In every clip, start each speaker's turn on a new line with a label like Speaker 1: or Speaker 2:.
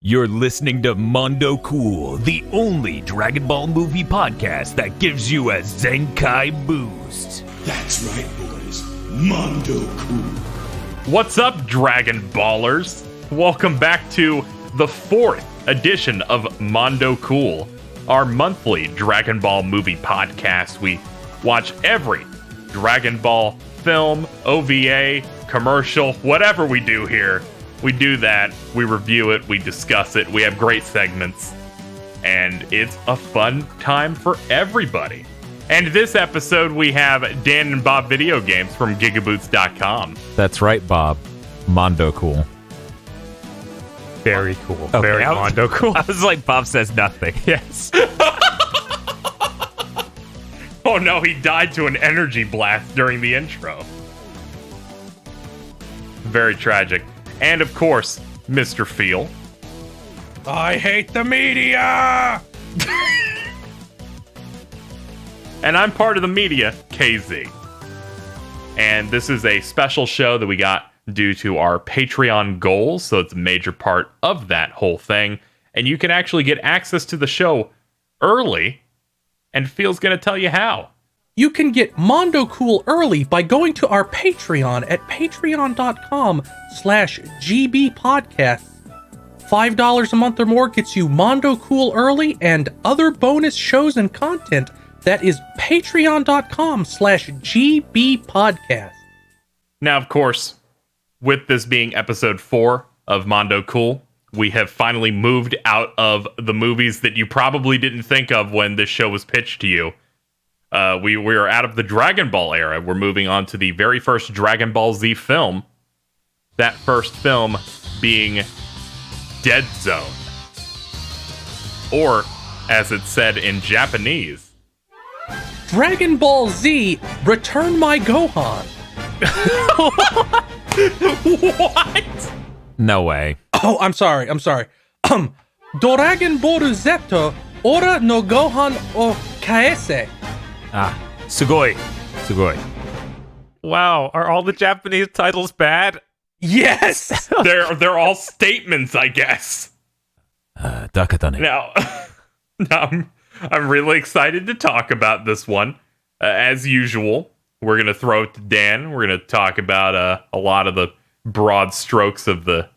Speaker 1: You're listening to Mondo Cool, the only Dragon Ball movie podcast that gives you a Zenkai boost.
Speaker 2: That's right, boys. Mondo Cool.
Speaker 3: What's up, Dragon Ballers? Welcome back to the 4th edition of Mondo Cool, our monthly Dragon Ball movie podcast. We watch every Dragon Ball film, OVA, commercial, whatever we do here. We do that, we review it, we discuss it, we have great segments, and it's a fun time for everybody. And this episode, we have Dan and Bob Video Games from GigaBoots.com.
Speaker 4: That's right, Bob. Mondo Cool.
Speaker 5: Very cool.
Speaker 4: Okay,
Speaker 5: Very Mondo cool.
Speaker 4: I was like, Bob says nothing.
Speaker 5: Yes.
Speaker 3: Oh no, he died to an energy blast during the intro. Very tragic. And of course, Mr. Feel.
Speaker 5: I hate the media!
Speaker 3: And I'm part of the media, KZ. And this is a special show that we got due to our Patreon goals, so it's a major part of that whole thing. And you can actually get access to the show early, and Feel's going to tell you how.
Speaker 6: You can get Mondo Cool early by going to our Patreon at patreon.com/gbpodcasts. $5 a month or more gets you Mondo Cool early and other bonus shows and content. That is patreon.com/gbpodcast.
Speaker 3: Now, of course, with this being episode 4 of Mondo Cool, we have finally moved out of the movies that you probably didn't think of when this show was pitched to you. We are out of the Dragon Ball era. We're moving on to the very first Dragon Ball Z film. That first film being Dead Zone. Or, as it's said in Japanese,
Speaker 6: Dragon Ball Z, Return My Gohan.
Speaker 3: What?
Speaker 4: No way.
Speaker 6: Oh, I'm sorry. Dragon Ball Z, Ora no Gohan o Kaese.
Speaker 4: Ah, sugoi. Sugoi.
Speaker 5: Wow, are all the Japanese titles bad?
Speaker 6: Yes!
Speaker 3: They're all statements, I guess.
Speaker 4: Dakatane.
Speaker 3: Now, I'm really excited to talk about this one. As usual, we're going to throw it to Dan. We're going to talk about a lot of the broad strokes of the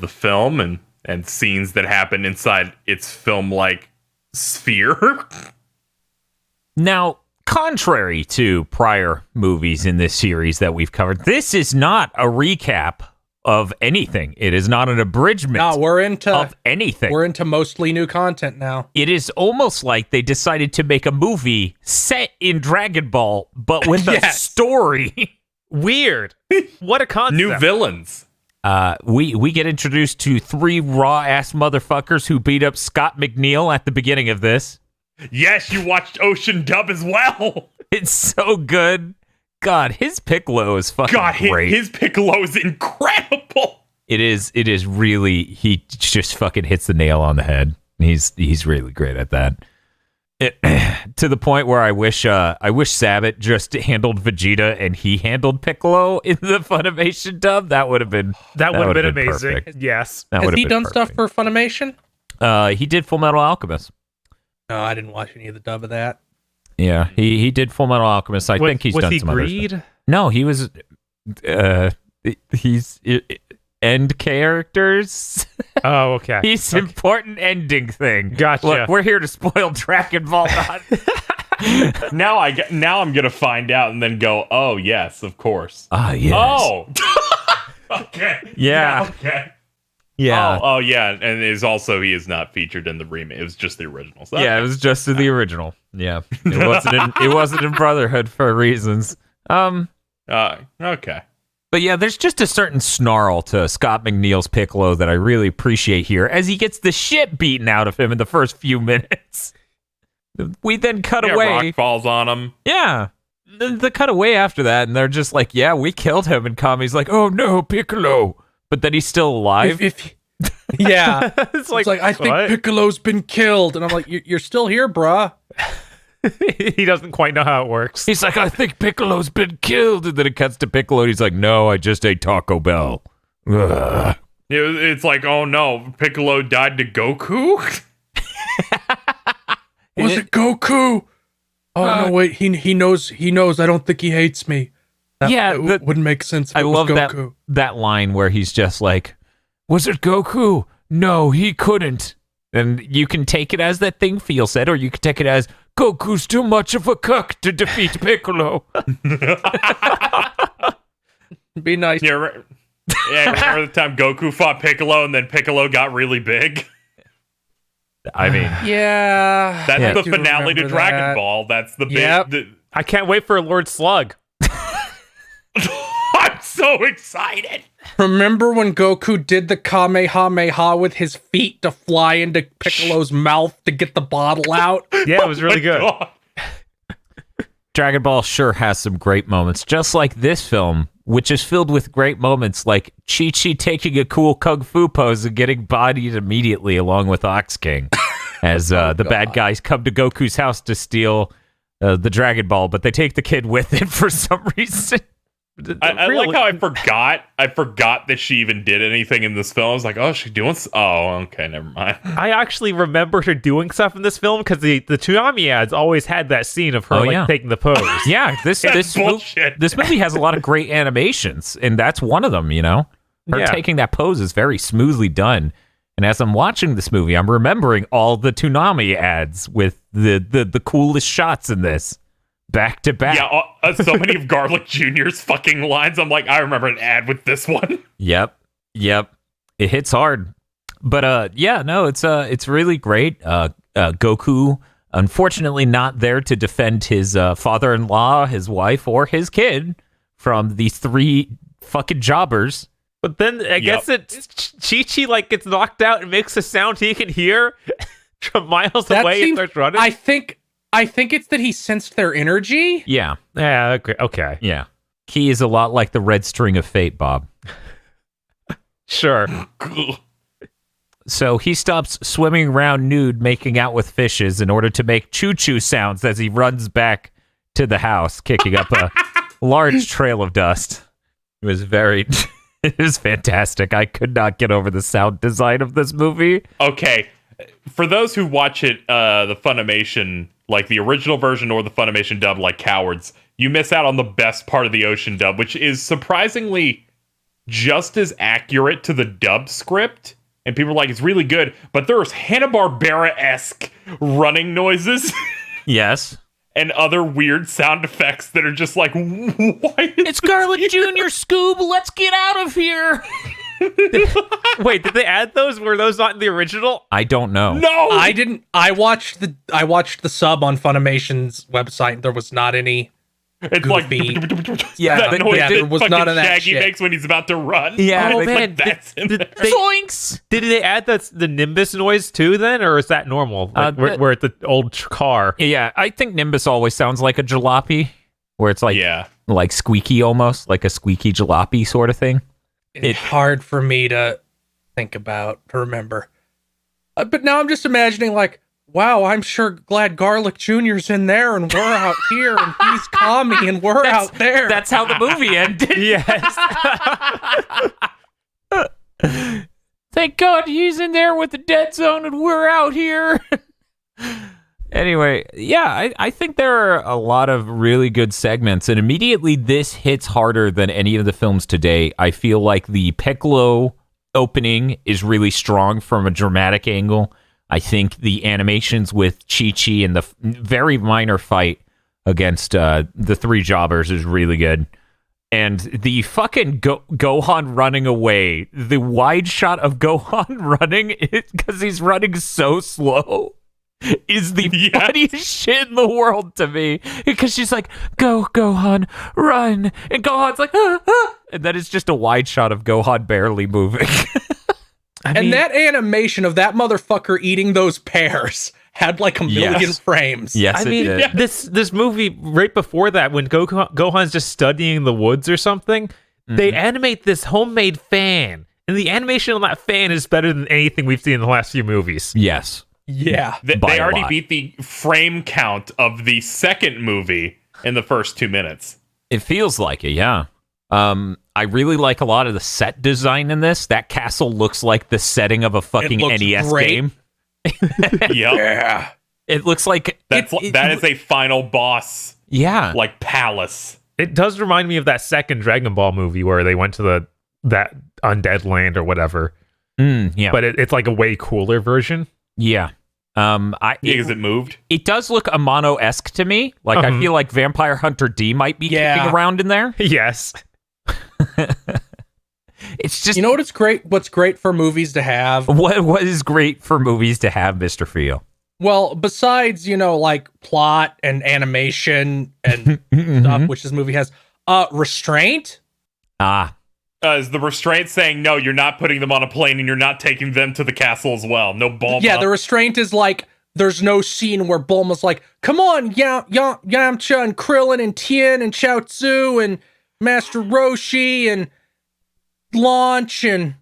Speaker 3: film and scenes that happen inside its film-like sphere.
Speaker 4: Now, contrary to prior movies in this series that we've covered, this is not a recap of anything. It is not an abridgment
Speaker 6: No, we're into
Speaker 4: of anything.
Speaker 6: We're into mostly new content now.
Speaker 4: It is almost like they decided to make a movie set in Dragon Ball, but with a
Speaker 6: Yes.
Speaker 4: story.
Speaker 5: Weird. What a concept.
Speaker 3: New villains.
Speaker 4: We get introduced to 3 raw-ass motherfuckers who beat up Scott McNeil at the beginning of this.
Speaker 3: Yes, you watched Ocean Dub as well.
Speaker 4: It's so good. God, his Piccolo is fucking great.
Speaker 3: His Piccolo is incredible.
Speaker 4: It is really, he just fucking hits the nail on the head. He's really great at that. To the point where I wish Sabat just handled Vegeta and he handled Piccolo in the Funimation dub. That would have been
Speaker 5: amazing.
Speaker 4: perfect.
Speaker 5: Yes.
Speaker 4: That
Speaker 6: Has
Speaker 4: would
Speaker 6: he
Speaker 4: have been
Speaker 6: done stuff
Speaker 4: perfect.
Speaker 6: for Funimation?
Speaker 4: He did Full Metal Alchemist.
Speaker 6: No, I didn't watch any of the dub of that.
Speaker 4: Yeah, he did Full Metal Alchemist. I think he's done some other stuff.
Speaker 5: Greed?
Speaker 4: No, he was. He's end characters.
Speaker 5: Oh, okay.
Speaker 4: He's important ending thing.
Speaker 5: Gotcha.
Speaker 4: Look, we're here to spoil Dragon Ball.
Speaker 3: Now I'm gonna find out and then go, oh yes, of course.
Speaker 4: Ah, yes.
Speaker 3: Oh. Okay.
Speaker 4: Yeah.
Speaker 3: Okay.
Speaker 4: Yeah.
Speaker 3: Oh yeah, and he is not featured in the remake. It was just the original. So,
Speaker 4: Yeah, it was just the original. Yeah, it wasn't in Brotherhood for reasons.
Speaker 3: Okay.
Speaker 4: But yeah, there's just a certain snarl to Scott McNeil's Piccolo that I really appreciate here, as he gets the shit beaten out of him in the first few minutes. We then cut away.
Speaker 3: Rock falls on him.
Speaker 4: Yeah. The cut away after that, and they're just like, yeah, we killed him. And Kami's like, oh no, Piccolo. But then he's still alive.
Speaker 6: Yeah.
Speaker 5: It's like
Speaker 6: I think
Speaker 5: what?
Speaker 6: Piccolo's been killed. And I'm like, you're still here, bruh.
Speaker 5: He doesn't quite know how it works.
Speaker 4: He's like, I think Piccolo's been killed. And then it cuts to Piccolo, and he's like, no, I just ate Taco Bell. Ugh.
Speaker 3: It's like, oh no, Piccolo died to Goku?
Speaker 6: Was it Goku? Oh no, wait. He knows. I don't think he hates me. That wouldn't make sense. If
Speaker 4: I
Speaker 6: it was
Speaker 4: love
Speaker 6: Goku.
Speaker 4: that line where he's just like, "Was it Goku? No, he couldn't." And you can take it as that thing Phil said, or you can take it as Goku's too much of a cuck to defeat Piccolo.
Speaker 6: Be nice.
Speaker 3: Yeah, right. Yeah, remember the time Goku fought Piccolo and then Piccolo got really big?
Speaker 4: I mean,
Speaker 6: Yeah.
Speaker 3: That's the
Speaker 6: do
Speaker 3: finale to
Speaker 6: remember
Speaker 3: Dragon
Speaker 6: that.
Speaker 3: Ball. That's the big...
Speaker 6: Yep.
Speaker 5: I can't wait for Lord Slug.
Speaker 3: I'm so excited!
Speaker 6: Remember when Goku did the Kamehameha with his feet to fly into Piccolo's mouth to get the bottle out?
Speaker 5: Yeah, it was really good.
Speaker 3: God.
Speaker 4: Dragon Ball sure has some great moments, just like this film, which is filled with great moments like Chi-Chi taking a cool kung fu pose and getting bodied immediately along with Ox King as the bad guys come to Goku's house to steal the Dragon Ball, but they take the kid with it for some reason.
Speaker 3: I like how I forgot that she even did anything in this film. I was like, oh, she's doing... Oh, okay, never mind.
Speaker 5: I actually remember her doing stuff in this film because the Toonami ads always had that scene of her taking the pose.
Speaker 4: Yeah, this
Speaker 3: bullshit.
Speaker 4: This movie has a lot of great animations, and that's one of them, you know? Her taking that pose is very smoothly done. And as I'm watching this movie, I'm remembering all the Toonami ads with the coolest shots in this. Back to back.
Speaker 3: Yeah, so many of Garlic Jr.'s fucking lines. I'm like, I remember an ad with this one.
Speaker 4: Yep. It hits hard. But it's really great. Goku, unfortunately, not there to defend his father-in-law, his wife, or his kid from these three fucking jobbers.
Speaker 5: But then I guess Chi-Chi like gets knocked out and makes a sound he can hear from miles away and starts running.
Speaker 6: I think it's that he sensed their energy.
Speaker 4: Yeah.
Speaker 5: Yeah, okay.
Speaker 4: Yeah. He is a lot like the red string of fate, Bob.
Speaker 5: Sure.
Speaker 4: So he stops swimming around nude, making out with fishes in order to make choo-choo sounds as he runs back to the house, kicking up a large trail of dust. It was fantastic. I could not get over the sound design of this movie.
Speaker 3: Okay. For those who watch it, the Funimation, like the original version or the Funimation dub, like cowards, you miss out on the best part of the Ocean dub, which is surprisingly just as accurate to the dub script. And people are like, it's really good, but there's Hanna-Barbera-esque running noises.
Speaker 4: Yes.
Speaker 3: And other weird sound effects that are just like, why?
Speaker 4: It's Garlic Jr., Scoob, let's get out of here.
Speaker 5: Wait, did they add those? Were those not in the original?
Speaker 4: I don't know.
Speaker 3: No!
Speaker 6: I didn't. I watched the sub on Funimation's website, and there was not any.
Speaker 3: It's
Speaker 6: goofy.
Speaker 3: That noise
Speaker 6: there was
Speaker 3: fucking
Speaker 6: none of that
Speaker 3: Shaggy
Speaker 6: shit.
Speaker 3: makes when he's about to run.
Speaker 4: Yeah,
Speaker 5: Oh,
Speaker 3: It's
Speaker 5: man.
Speaker 3: like, that's in there.
Speaker 4: Zoinks!
Speaker 5: Did they add the Nimbus noise too then, or is that normal? Like, where it's the old car?
Speaker 4: Yeah, I think Nimbus always sounds like a jalopy, where it's like squeaky almost, like a squeaky jalopy sort of thing.
Speaker 6: It's hard for me to think about, to remember. But now I'm just imagining, like, wow, I'm sure glad Garlic Jr.'s in there and we're out here and he's Kami and we're out there.
Speaker 4: That's how the movie ended.
Speaker 5: Yes.
Speaker 4: Thank God he's in there with the dead zone and we're out here. Anyway, yeah, I think there are a lot of really good segments, and immediately this hits harder than any of the films today. I feel like the Piccolo opening is really strong from a dramatic angle. I think the animations with Chi-Chi and the very minor fight against the three jobbers is really good. And the fucking Gohan running away, the wide shot of Gohan running, because he's running so slow, is the funniest shit in the world to me. Because she's like, go, Gohan, run. And Gohan's like, ah, ah. And then it's just a wide shot of Gohan barely moving.
Speaker 6: And that animation of that motherfucker eating those pears had like a million frames.
Speaker 4: Yes,
Speaker 5: I mean,
Speaker 4: it did.
Speaker 5: this movie right before that, when Gohan's just studying the woods or something, they animate this homemade fan, and the animation on that fan is better than anything we've seen in the last few movies.
Speaker 4: Yes.
Speaker 6: Yeah.
Speaker 3: They
Speaker 4: By a
Speaker 3: already
Speaker 4: lot.
Speaker 3: beat the frame count of the second movie in the first 2 minutes.
Speaker 4: It feels like it, yeah. I really like a lot of the set design in this. That castle looks like the setting of a fucking
Speaker 6: looks
Speaker 4: NES
Speaker 6: great.
Speaker 4: game.
Speaker 3: Yep.
Speaker 6: Yeah.
Speaker 4: It looks like
Speaker 3: That is a final boss,
Speaker 4: yeah.
Speaker 3: like palace.
Speaker 5: It does remind me of that second Dragon Ball movie where they went to that undead land or whatever.
Speaker 4: Yeah.
Speaker 5: But it's like a way cooler version.
Speaker 4: Yeah.
Speaker 3: Because it moved.
Speaker 4: It does look Amano-esque to me. Like, I feel like Vampire Hunter D might be kicking around in there.
Speaker 5: Yes.
Speaker 4: It's just...
Speaker 6: You know what it's great? What's great for movies to have?
Speaker 4: What is great for movies to have, Mr. Feel?
Speaker 6: Well, besides, like plot and animation and stuff, which this movie has, restraint.
Speaker 3: Is the restraint saying, no, you're not putting them on a plane and you're not taking them to the castle as well? No Bulma.
Speaker 6: Yeah, the restraint is like, there's no scene where Bulma's like, come on, Yamcha and Krillin and Tien and Chaozu and Master Roshi and Launch and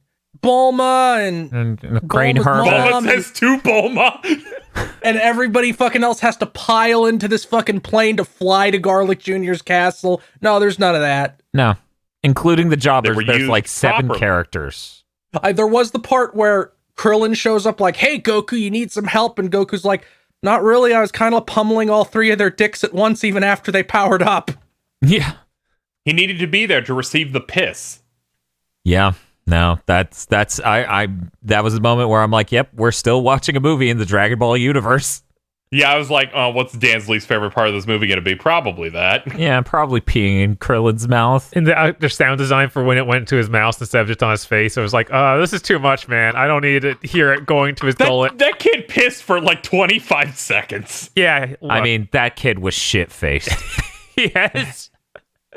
Speaker 6: Bulma and
Speaker 4: Crane
Speaker 6: Bulma's
Speaker 4: Hermit.
Speaker 6: mom
Speaker 3: Bulma says to Bulma.
Speaker 6: and everybody fucking else has to pile into this fucking plane to fly to Garlic Jr.'s castle. No, there's none of that.
Speaker 4: No. Including the jobbers,
Speaker 3: They were
Speaker 4: there's
Speaker 3: used
Speaker 4: like 7
Speaker 3: properly.
Speaker 4: characters.
Speaker 6: There was the part where Krillin shows up like, hey, Goku, you need some help? And Goku's like, not really. I was kind of pummeling all 3 of their dicks at once, even after they powered up.
Speaker 4: Yeah.
Speaker 3: He needed to be there to receive the piss.
Speaker 4: Yeah. No, that's I that was the moment where I'm like, yep, we're still watching a movie in the Dragon Ball universe.
Speaker 3: Yeah, I was like, oh, what's Dan's least favorite part of this movie going to be? Probably that.
Speaker 4: Yeah, probably peeing in Krillin's mouth.
Speaker 5: And the sound design for when it went to his mouth instead of just on his face, I was like, this is too much, man. I don't need to hear it going to his gullet.
Speaker 3: That kid pissed for like 25 seconds.
Speaker 5: Yeah.
Speaker 4: I mean, that kid was shit-faced.
Speaker 5: yes.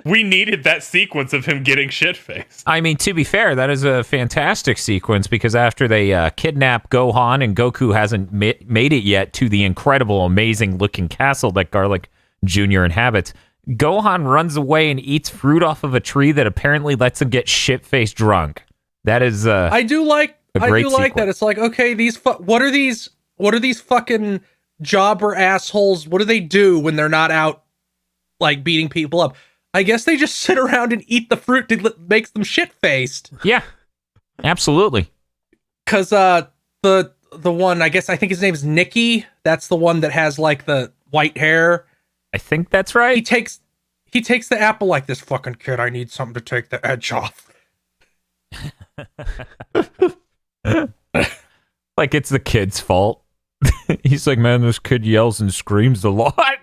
Speaker 3: We needed that sequence of him getting shit-faced.
Speaker 4: I mean, to be fair, that is a fantastic sequence because after they kidnap Gohan and Goku hasn't made it yet to the incredible, amazing-looking castle that Garlic Jr. inhabits, Gohan runs away and eats fruit off of a tree that apparently lets him get shit-faced drunk. That is
Speaker 6: I do like
Speaker 4: sequence.
Speaker 6: that. It's like, okay, what are these fucking jobber assholes? What do they do when they're not out like beating people up? I guess they just sit around and eat the fruit that makes them shit-faced.
Speaker 4: Yeah, absolutely.
Speaker 6: Cause the one, I think his name is Nicky. That's the one that has like the white hair.
Speaker 4: I think that's right.
Speaker 6: He takes the apple like, this fucking kid, I need something to take the edge off.
Speaker 4: Like it's the kid's fault. He's like, man, this kid yells and screams a lot.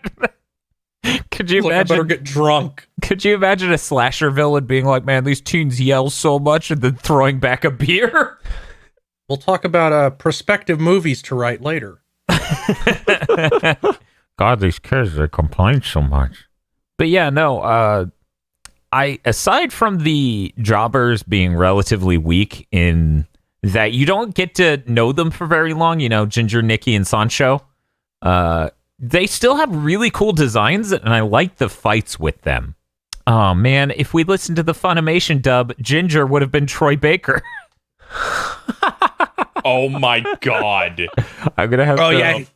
Speaker 4: Could you
Speaker 6: Look, I
Speaker 4: imagine?
Speaker 6: better get drunk.
Speaker 4: Could you imagine a slasher villain being like, man, these teens yell so much and then throwing back a beer?
Speaker 6: We'll talk about prospective movies to write later.
Speaker 4: God, these kids, they complain so much. But yeah, no, aside from the jobbers being relatively weak in that you don't get to know them for very long, Ginger, Nikki, and Sancho, they still have really cool designs, and I like the fights with them. Oh, man, if we listened to the Funimation dub, Ginger would have been Troy Baker.
Speaker 3: Oh my god.
Speaker 4: I'm going to have
Speaker 3: That's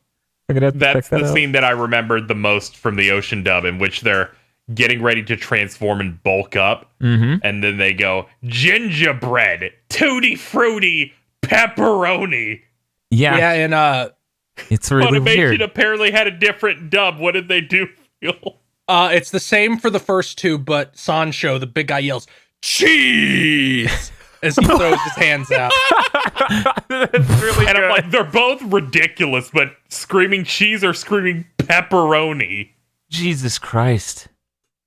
Speaker 4: check that
Speaker 3: the
Speaker 4: out.
Speaker 3: scene that I remembered the most from the Ocean dub, in which they're getting ready to transform and bulk up, and then they go, gingerbread, tutti frutti, pepperoni.
Speaker 4: Yeah,
Speaker 6: and
Speaker 4: it's really
Speaker 3: Funimation
Speaker 4: weird.
Speaker 3: apparently had a different dub. What did they do, Phil?
Speaker 6: it's the same for the first 2, but Sancho, the big guy, yells, cheese! As he throws his hands out.
Speaker 5: That's really
Speaker 3: And
Speaker 5: good.
Speaker 3: I'm like, they're both ridiculous, but screaming cheese or screaming pepperoni.
Speaker 4: Jesus Christ.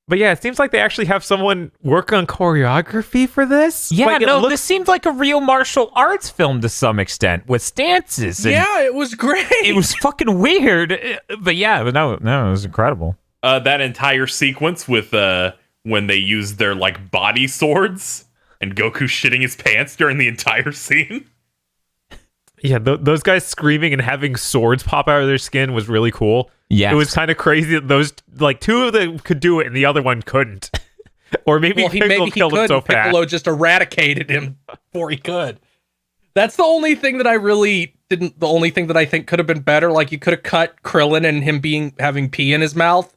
Speaker 5: But yeah, it seems like they actually have someone work on choreography for this.
Speaker 4: Yeah,
Speaker 5: Like, it
Speaker 4: no,
Speaker 5: looks-
Speaker 4: this seemed like a real martial arts film to some extent with stances. And
Speaker 6: Yeah, it was great.
Speaker 4: it was fucking weird. But yeah, no, it was incredible.
Speaker 3: That entire sequence with when they use their like body swords and Goku shitting his pants during the entire scene.
Speaker 5: Yeah, those guys screaming and having swords pop out of their skin was really cool.
Speaker 4: Yeah,
Speaker 5: It was kind of crazy that those, like, 2 of them could do it and the other one couldn't. Or maybe Piccolo killed him so
Speaker 6: and Piccolo
Speaker 5: fast.
Speaker 6: just eradicated him before he could. That's the only thing that I really didn't. The only thing that I think could have been better. Like, you could have cut Krillin and him having pee in his mouth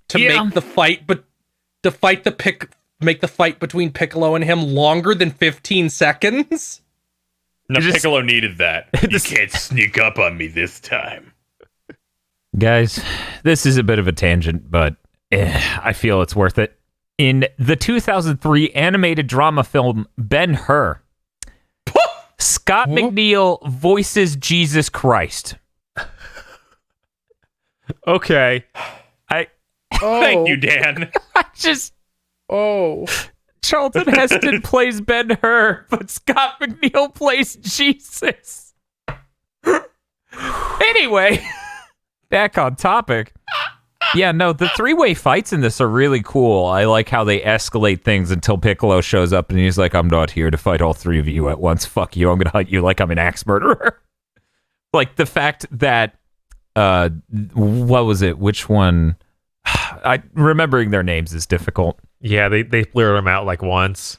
Speaker 6: to make the fight, but to fight the make the fight between Piccolo and him longer than 15 seconds.
Speaker 3: No,
Speaker 5: Just-
Speaker 3: Piccolo needed that. You can't sneak up on me this time.
Speaker 4: Guys, this is a bit of a tangent, but I feel it's worth it. In the 2003 animated drama film Ben-Hur, Scott McNeil voices Jesus Christ.
Speaker 5: Okay.
Speaker 3: Thank you, Dan.
Speaker 4: Charlton Heston plays Ben-Hur, but Scott McNeil plays Jesus. Anyway, back on topic. Yeah, no, the three-way fights in this are really cool. I like how they escalate things until Piccolo shows up and he's like, I'm not here to fight all three of you at once. Fuck you. I'm going to hunt you like I'm an axe murderer. Like the fact that, what was it? Which one? Remembering their names is difficult.
Speaker 5: Yeah, they blur them out like once.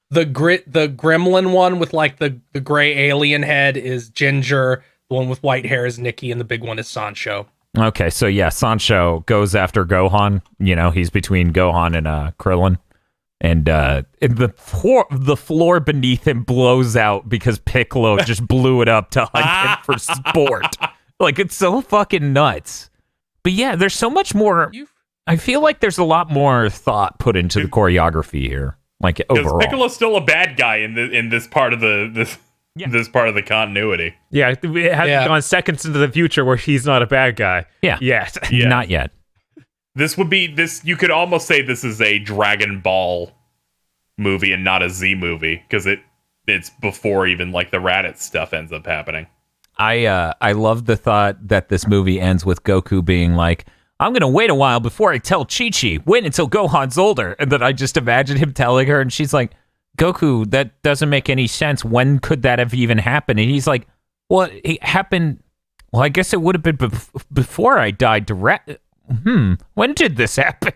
Speaker 6: The gremlin one with like the gray alien head is Ginger. The one with white hair is Nikki, and the big one is Sancho.
Speaker 4: Okay, so yeah, Sancho goes after Gohan. You know, he's between Gohan and Krillin. And the floor beneath him blows out because Piccolo just blew it up to hunt him for sport. Like, it's so fucking nuts. But yeah, there's so much more. I feel like there's a lot more thought put into the choreography here. Like, overall.
Speaker 3: Piccolo's still a bad guy in this part of this part of the continuity.
Speaker 5: Yeah, it hasn't gone seconds into the future where he's not a bad guy.
Speaker 4: Yeah.
Speaker 5: Yes.
Speaker 3: Yeah.
Speaker 4: Not yet.
Speaker 3: This would be this. You could almost say this is a Dragon Ball movie and not a Z movie because it's before even like the Raditz stuff ends up happening.
Speaker 4: I love the thought that this movie ends with Goku being like, I'm gonna wait a while before I tell Chi-Chi. Wait until Gohan's older. And then I just imagine him telling her, and she's like, Goku, that doesn't make any sense. When could that have even happened? And he's like, well, it happened. Well, I guess it would have been before I died. When did this happen?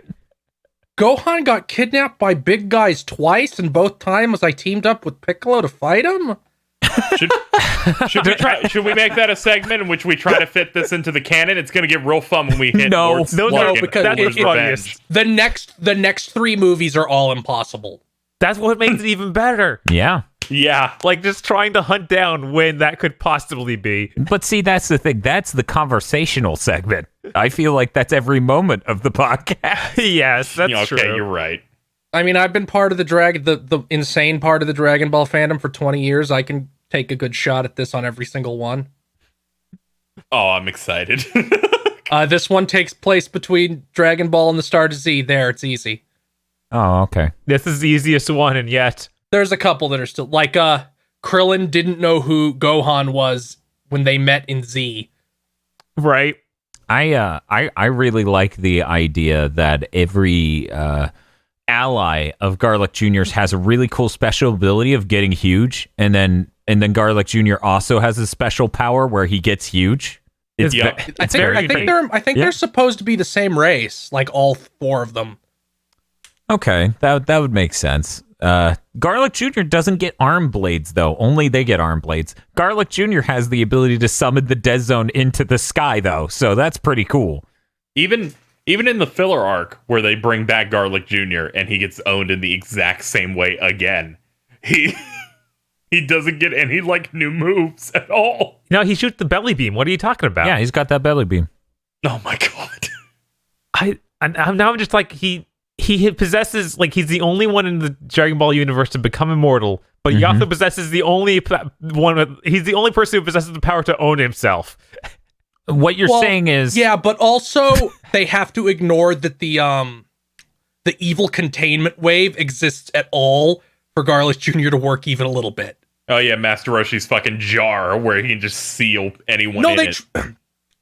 Speaker 6: Gohan got kidnapped by big guys twice, and both times I teamed up with Piccolo to fight him.
Speaker 3: Should we make that a segment in which we try to fit this into the canon? It's going to get real fun when we hit
Speaker 4: No,
Speaker 6: because
Speaker 3: Lord's Revenge.
Speaker 6: the next three movies are all impossible.
Speaker 5: That's what makes it even better.
Speaker 4: Yeah.
Speaker 3: Yeah.
Speaker 5: Like, just trying to hunt down when that could possibly be.
Speaker 4: But see, that's the thing. That's the conversational segment. I feel like that's every moment of the podcast.
Speaker 5: Yes, that's
Speaker 3: Okay,
Speaker 5: true.
Speaker 3: you're right.
Speaker 6: I mean, I've been part of the insane part of the Dragon Ball fandom for 20 years. I can take a good shot at this on every single one.
Speaker 3: Oh, I'm excited.
Speaker 6: This one takes place between Dragon Ball and the Star to Z. There, it's easy.
Speaker 4: Oh, okay.
Speaker 5: This is the easiest one, and yet
Speaker 6: There's a couple that are still like Krillin didn't know who Gohan was when they met in Z.
Speaker 5: right.
Speaker 4: I really like the idea that every ally of Garlic Jr.'s has a really cool special ability of getting huge, and then Garlic Jr. also has a special power where he gets huge. It's
Speaker 6: I think they're supposed to be the same race, like all four of them.
Speaker 4: Okay, that would make sense. Garlic Jr. doesn't get arm blades, though. Only they get arm blades. Garlic Jr. has the ability to summon the Dead Zone into the sky, though, so that's pretty cool.
Speaker 3: Even in the filler arc where they bring back Garlic Jr. and he gets owned in the exact same way again, he doesn't get any like new moves at all.
Speaker 5: No, he shoots the belly beam. What are you talking about?
Speaker 4: Yeah, he's got that belly beam.
Speaker 3: Oh my god.
Speaker 5: I'm just like he possesses, like, he's the only one in the Dragon Ball universe to become immortal, but he also possesses the only one. He's the only person who possesses the power to own himself.
Speaker 4: What you're saying is,
Speaker 6: yeah, but also they have to ignore that the evil containment wave exists at all for Garlic Jr. to work even a little bit.
Speaker 3: Oh yeah, Master Roshi's fucking jar where he can just seal anyone in it.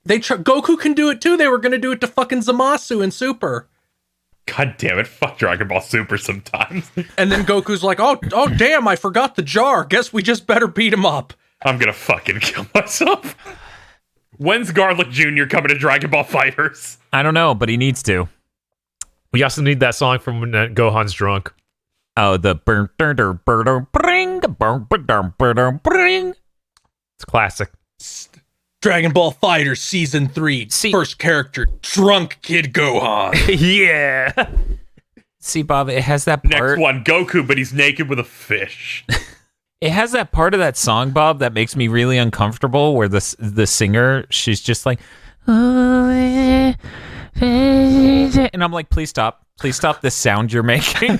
Speaker 6: Goku can do it too. They were going to do it to fucking Zamasu in Super.
Speaker 3: God damn it, fuck Dragon Ball Super sometimes.
Speaker 6: And then Goku's like, oh damn, I forgot the jar. Guess we just better beat him up.
Speaker 3: I'm gonna fucking kill myself. When's Garlic Jr. coming to Dragon Ball Fighters?
Speaker 4: I don't know, but he needs to.
Speaker 5: We also need that song from when Gohan's drunk.
Speaker 4: Oh, the
Speaker 5: It's classic.
Speaker 6: Dragon Ball Fighters Season 3. First character, Drunk Kid Gohan.
Speaker 5: Yeah.
Speaker 4: See, Bob, it has that
Speaker 3: Next
Speaker 4: part.
Speaker 3: one, Goku, but he's naked with a fish.
Speaker 4: It has that part of that song, Bob, that makes me really uncomfortable. Where the singer, she's just like, and I'm like, please stop this sound you're making.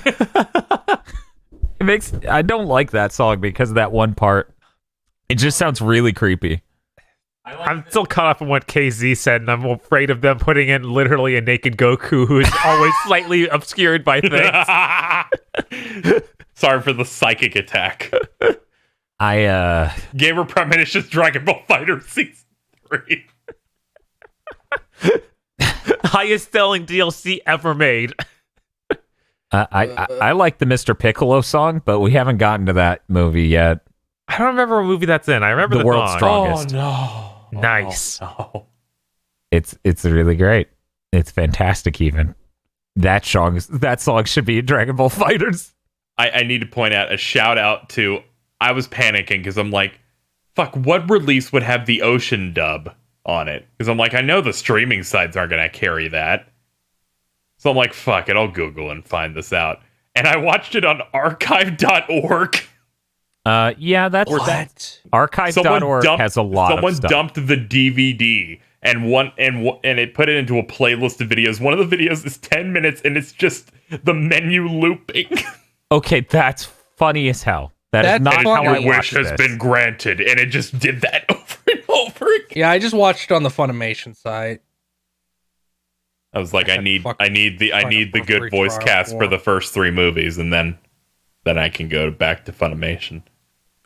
Speaker 4: I don't like that song because of that one part. It just sounds really creepy.
Speaker 5: I'm still caught up on what KZ said, and I'm afraid of them putting in literally a naked Goku who is always slightly obscured by things.
Speaker 3: Sorry for the psychic attack.
Speaker 4: Gamer
Speaker 3: Premonition's Dragon Ball Fighter Season 3.
Speaker 5: Highest selling DLC ever made.
Speaker 4: I like the Mr. Piccolo song, but we haven't gotten to that movie yet.
Speaker 5: I don't remember what movie that's in. I remember the
Speaker 4: World's
Speaker 5: song.
Speaker 4: Strongest.
Speaker 6: Oh no!
Speaker 5: Nice.
Speaker 3: Oh.
Speaker 4: It's really great. It's fantastic. Even that song should be in Dragon Ball Fighters.
Speaker 3: I need to point out a shout out to. I was panicking because I'm like, fuck, what release would have the Ocean dub on it? Because I'm like, I know the streaming sites aren't gonna carry that. So I'm like, fuck it, I'll Google and find this out. And I watched it on archive.org.
Speaker 4: Yeah, that's
Speaker 6: What?
Speaker 4: archive.org has a lot of stuff.
Speaker 3: Someone dumped the DVD and it put it into a playlist of videos. One of the videos is 10 minutes and it's just the menu looping.
Speaker 4: Okay, that's funny as hell. That's not how
Speaker 3: Your
Speaker 4: I
Speaker 3: wish
Speaker 4: watched
Speaker 3: has
Speaker 4: this.
Speaker 3: been granted, and it just did that over and over again.
Speaker 6: Yeah, I just watched it on the Funimation site.
Speaker 3: I was like, I need the good
Speaker 6: free
Speaker 3: voice
Speaker 6: trial
Speaker 3: cast
Speaker 6: for
Speaker 3: for
Speaker 6: it.
Speaker 3: the first 3 movies, and then I can go back to Funimation.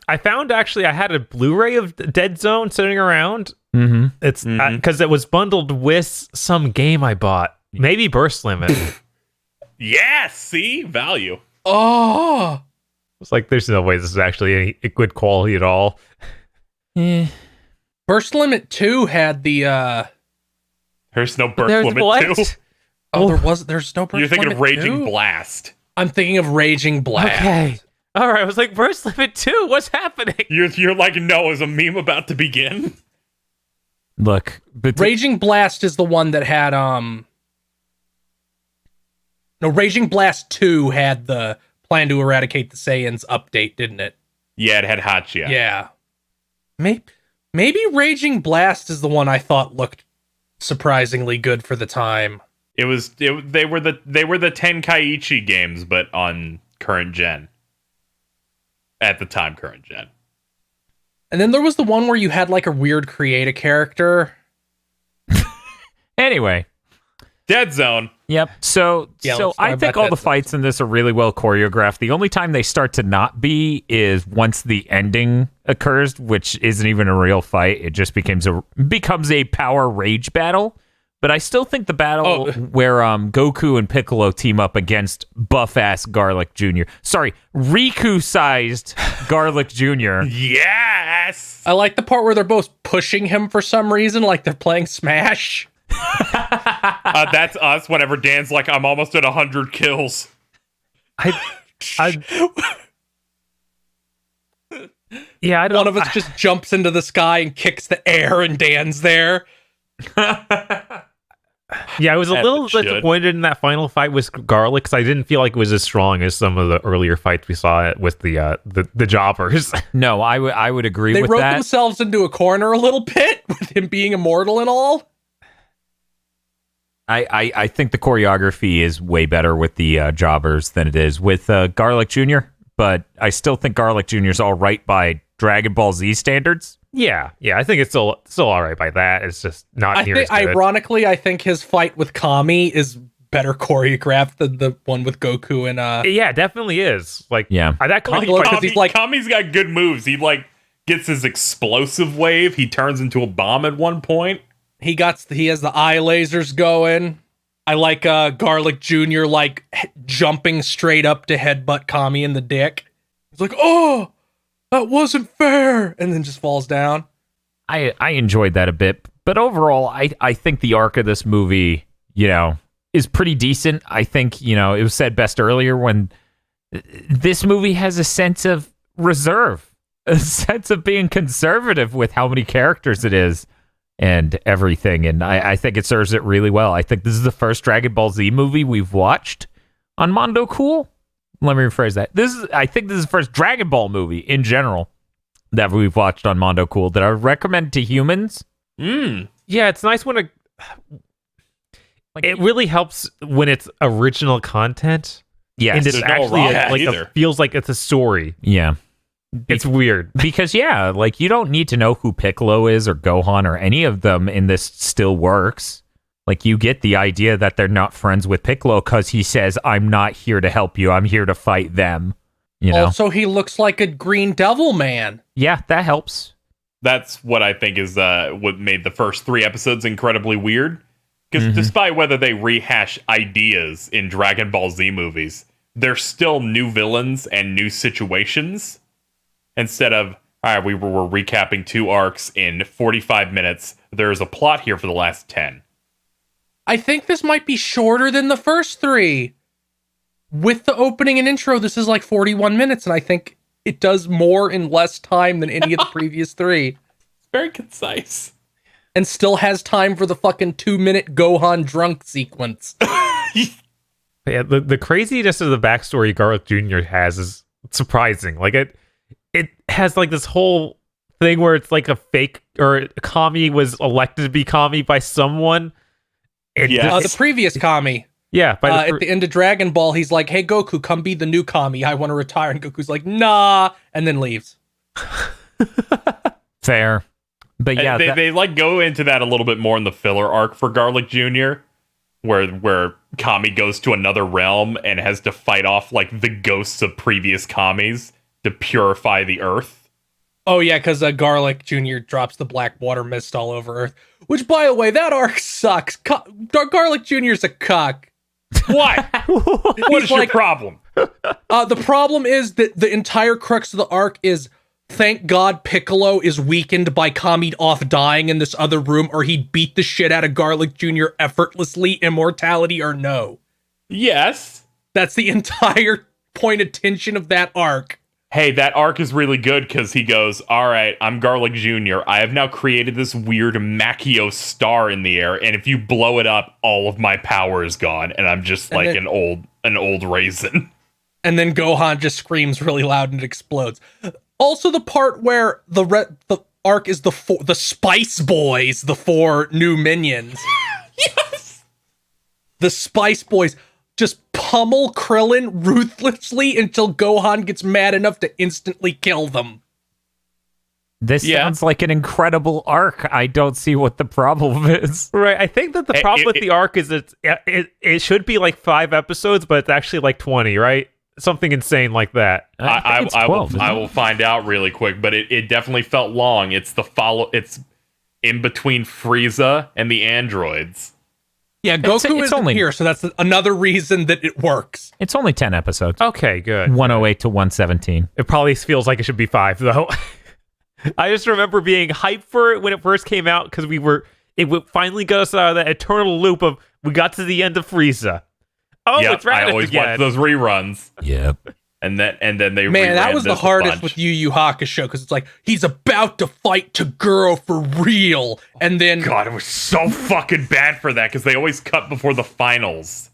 Speaker 5: I found actually I had a Blu-ray of Dead Zone sitting around.
Speaker 4: Mm-hmm.
Speaker 5: It's because it was bundled with some game I bought. Maybe Burst Limit.
Speaker 3: Yeah, see? Value.
Speaker 6: Oh,
Speaker 5: It's like there's no way this is actually any good quality at all.
Speaker 6: Burst Limit 2 had the
Speaker 3: There's no Burst
Speaker 5: There's
Speaker 3: Limit
Speaker 5: what?
Speaker 3: 2.
Speaker 6: there's no Burst
Speaker 3: You're thinking
Speaker 6: Limit
Speaker 3: of Raging
Speaker 6: 2?
Speaker 3: Blast.
Speaker 6: I'm thinking of Raging Blast.
Speaker 5: Okay. All right. I was like, Burst Limit 2? What's happening?
Speaker 3: You're like, no, is a meme about to begin?
Speaker 4: Look,
Speaker 6: Raging Blast is the one that had No, Raging Blast 2 had the Plan to Eradicate the Saiyans update, didn't it?
Speaker 3: Yeah, it had Hachiya.
Speaker 6: Yeah. Maybe Raging Blast is the one I thought looked surprisingly good for the time.
Speaker 3: They were the Tenkaichi games, but on current gen. At the time, current gen.
Speaker 6: And then there was the one where you had like a weird create a character.
Speaker 4: anyway.
Speaker 3: Dead Zone.
Speaker 4: Yep. So
Speaker 6: Yeah,
Speaker 4: I think all the fights in this are really well choreographed. The only time they start to not be is once the ending occurs, which isn't even a real fight. It just becomes a power rage battle. But I still think the battle where Goku and Piccolo team up against buff-ass Garlic Jr. Sorry, Riku-sized Garlic Jr.
Speaker 3: Yes!
Speaker 6: I like the part where they're both pushing him for some reason, like they're playing Smash.
Speaker 3: That's us whenever Dan's like, I'm almost at 100 kills.
Speaker 5: Yeah, I don't.
Speaker 6: One of us just jumps into the sky and kicks the air, and Dan's there.
Speaker 5: Yeah, I was a
Speaker 3: As
Speaker 5: little
Speaker 3: it should.
Speaker 5: disappointed in that final fight with Garlic because I didn't feel like it was as strong as some of the earlier fights we saw with the jobbers.
Speaker 4: No, I would agree
Speaker 6: They
Speaker 4: with
Speaker 6: wrote
Speaker 4: that.
Speaker 6: themselves into a corner a little bit with him being immortal and all.
Speaker 4: I think the choreography is way better with the jobbers than it is with Garlic Jr., but I still think Garlic Jr. is all right by Dragon Ball Z standards.
Speaker 5: Yeah, I think it's still all right by that. It's just not near as good.
Speaker 6: Ironically, I think his fight with Kami is better choreographed than the one with Goku and
Speaker 5: Yeah, it definitely is. Like,
Speaker 4: Yeah.
Speaker 5: that Kami
Speaker 6: Like,
Speaker 5: fight,
Speaker 6: because he's like-
Speaker 3: Kami's got good moves. He like gets his explosive wave. He turns into a bomb at one point.
Speaker 6: he has the eye lasers going. I like Garlic Jr. like jumping straight up to headbutt Kami in the dick. He's like, "Oh, that wasn't fair," and then just falls down.
Speaker 4: I enjoyed that a bit, but overall, I think the arc of this movie, is pretty decent. I think, it was said best earlier when this movie has a sense of reserve, a sense of being conservative with how many characters it is and everything, and I think it serves it really well. I think this is the first Dragon Ball Z movie we've watched on Mondo Cool. Let me rephrase that. I think this is the first Dragon Ball movie in general that we've watched on Mondo Cool that I would recommend to humans.
Speaker 5: Yeah, it's nice when it really helps when it's original content.
Speaker 4: Yes.
Speaker 5: And it's
Speaker 3: There's no
Speaker 5: actually
Speaker 3: wrong either.
Speaker 5: feels like it's a story.
Speaker 4: Yeah.
Speaker 5: It's weird.
Speaker 4: Because, yeah, like, you don't need to know who Piccolo is or Gohan or any of them in this still works. Like, you get the idea that they're not friends with Piccolo because he says, I'm not here to help you. I'm here to fight them. You know?
Speaker 6: Also, he looks like a Green Devil man.
Speaker 4: Yeah, that helps.
Speaker 3: That's what I think is what made the first 3 episodes incredibly weird. Because despite whether they rehash ideas in Dragon Ball Z movies, there's still new villains and new situations. Instead of, all right, we were recapping 2 arcs in 45 minutes, there's a plot here for the last 10.
Speaker 6: I think this might be shorter than the first 3. With the opening and intro, this is like 41 minutes, and I think it does more in less time than any of the previous 3.
Speaker 3: It's very concise.
Speaker 6: And still has time for the fucking 2-minute Gohan drunk sequence.
Speaker 5: Yeah, the craziness of the backstory Garlic Jr. has is surprising. Like it has like this whole thing where it's like a fake or Kami was elected to be Kami by someone.
Speaker 6: The previous Kami.
Speaker 5: Yeah,
Speaker 6: at the end of Dragon Ball, he's like, "Hey Goku, come be the new Kami. I want to retire." And Goku's like, "Nah," and then leaves.
Speaker 4: Fair. But yeah,
Speaker 3: they like go into that a little bit more in the filler arc for Garlic Jr., where Kami goes to another realm and has to fight off like the ghosts of previous Kamis to purify the earth.
Speaker 6: Oh yeah, because Garlic Jr. drops the black water mist all over Earth. Which, by the way, that arc sucks. Garlic Jr.'s a cuck.
Speaker 3: What? What is your problem?
Speaker 6: The problem is that the entire crux of the arc is, thank God Piccolo is weakened by Kami off dying in this other room, or he'd beat the shit out of Garlic Jr. effortlessly, immortality or no.
Speaker 3: Yes.
Speaker 6: That's the entire point of tension of that arc.
Speaker 3: Hey, that arc is really good because he goes, all right, I'm Garlic Jr. I have now created this weird Machio star in the air, and if you blow it up, all of my power is gone, and I'm just like an old raisin.
Speaker 6: And then Gohan just screams really loud and it explodes. Also, the part where the arc is the Spice Boys, the 4 new minions.
Speaker 3: Yes!
Speaker 6: The Spice Boys just pummel Krillin ruthlessly until Gohan gets mad enough to instantly kill them.
Speaker 4: This sounds like an incredible arc. I don't see what the problem is.
Speaker 5: Right. I think that the problem with the arc is it should be like 5 episodes, but it's actually like 20, right? Something insane like that.
Speaker 3: I will find out really quick, but it definitely felt long. It's in between Frieza and the androids.
Speaker 6: Yeah, Goku isn't here, so that's another reason that it works.
Speaker 4: It's only 10 episodes.
Speaker 5: Okay, good.
Speaker 4: 108 to 117.
Speaker 5: It probably feels like it should be 5, though. I just remember being hyped for it when it first came out because it finally got us out of that eternal loop of we got to the end of Frieza. Oh,
Speaker 3: yep,
Speaker 5: it's Raditz
Speaker 3: I always
Speaker 5: again.
Speaker 3: watch those reruns.
Speaker 4: Yep.
Speaker 3: And then they
Speaker 6: Man, that was the hardest
Speaker 3: bunch.
Speaker 6: with Yu Yu Hakusho because it's like he's about to fight Toguro for real, and then
Speaker 3: God, it was so fucking bad for that because they always cut before the finals.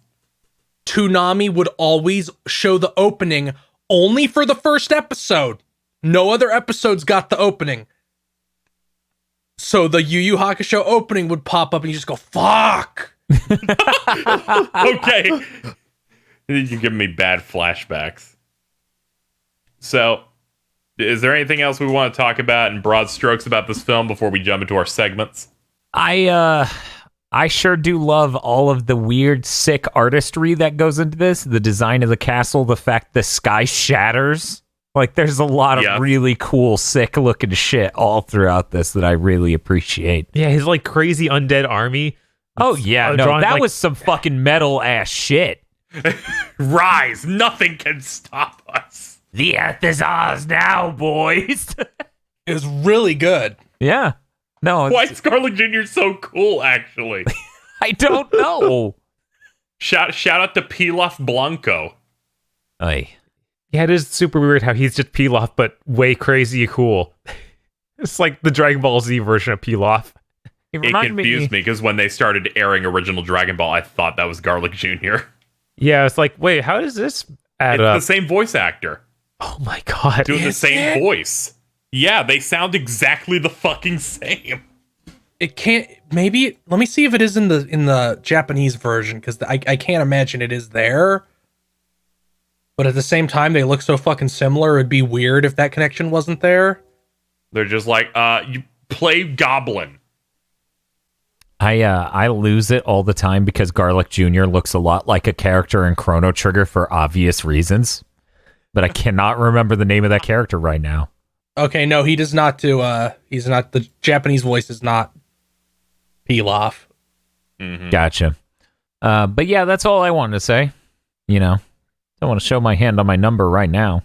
Speaker 6: Toonami would always show the opening only for the first episode. No other episodes got the opening. So the Yu Yu Hakusho opening would pop up and you just go, fuck!
Speaker 3: Okay. You're giving me bad flashbacks. So, is there anything else we want to talk about in broad strokes about this film before we jump into our segments?
Speaker 4: I sure do love all of the weird, sick artistry that goes into this. The design of the castle, the fact the sky shatters. Like, there's a lot of really cool, sick-looking shit all throughout this that I really appreciate.
Speaker 5: Yeah, his, like, crazy undead army.
Speaker 4: Oh, yeah. No, that was some fucking metal-ass shit.
Speaker 3: Rise! Nothing can stop us!
Speaker 4: The earth is ours now, boys!
Speaker 6: It was really good.
Speaker 4: Yeah. No.
Speaker 3: Why is Garlic Jr. so cool, actually?
Speaker 4: I don't know.
Speaker 3: Shout out to Pilaf Blanco.
Speaker 4: Aye.
Speaker 5: Yeah, it is super weird how he's just Pilaf, but way crazy cool. It's like the Dragon Ball Z version of Pilaf.
Speaker 3: It confused me because when they started airing original Dragon Ball, I thought that was Garlic Jr.
Speaker 5: Yeah, it's like, wait, how does this add
Speaker 3: It's
Speaker 5: up?
Speaker 3: the same voice actor
Speaker 5: Oh my god.
Speaker 3: doing the
Speaker 6: Is
Speaker 3: same
Speaker 6: it?
Speaker 3: voice. Yeah, they sound exactly the fucking same.
Speaker 6: It can't. Maybe let me see if it is in the Japanese version because I can't imagine it is there. But at the same time, they look so fucking similar. It'd be weird if that connection wasn't there.
Speaker 3: They're just like, you play Goblin.
Speaker 4: I lose it all the time because Garlic Jr. looks a lot like a character in Chrono Trigger for obvious reasons, but I cannot remember the name of that character right now.
Speaker 6: Okay, no, he does not do. He's not the Japanese voice is not Pilaf.
Speaker 4: Gotcha. But yeah, that's all I wanted to say. You know, don't want to show my hand on my number right now.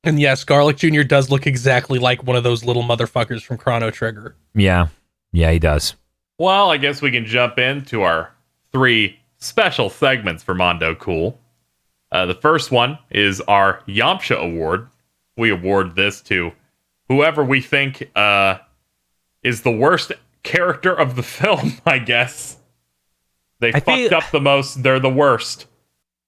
Speaker 6: And yes, Garlic Jr. does look exactly like one of those little motherfuckers from Chrono Trigger.
Speaker 4: Yeah, he does.
Speaker 3: Well, I guess we can jump into our 3 special segments for Mondo Cool. The first one is our Yamcha Award. We award this to whoever we think is the worst character of the film, I guess. They fucked up the most. They're the worst.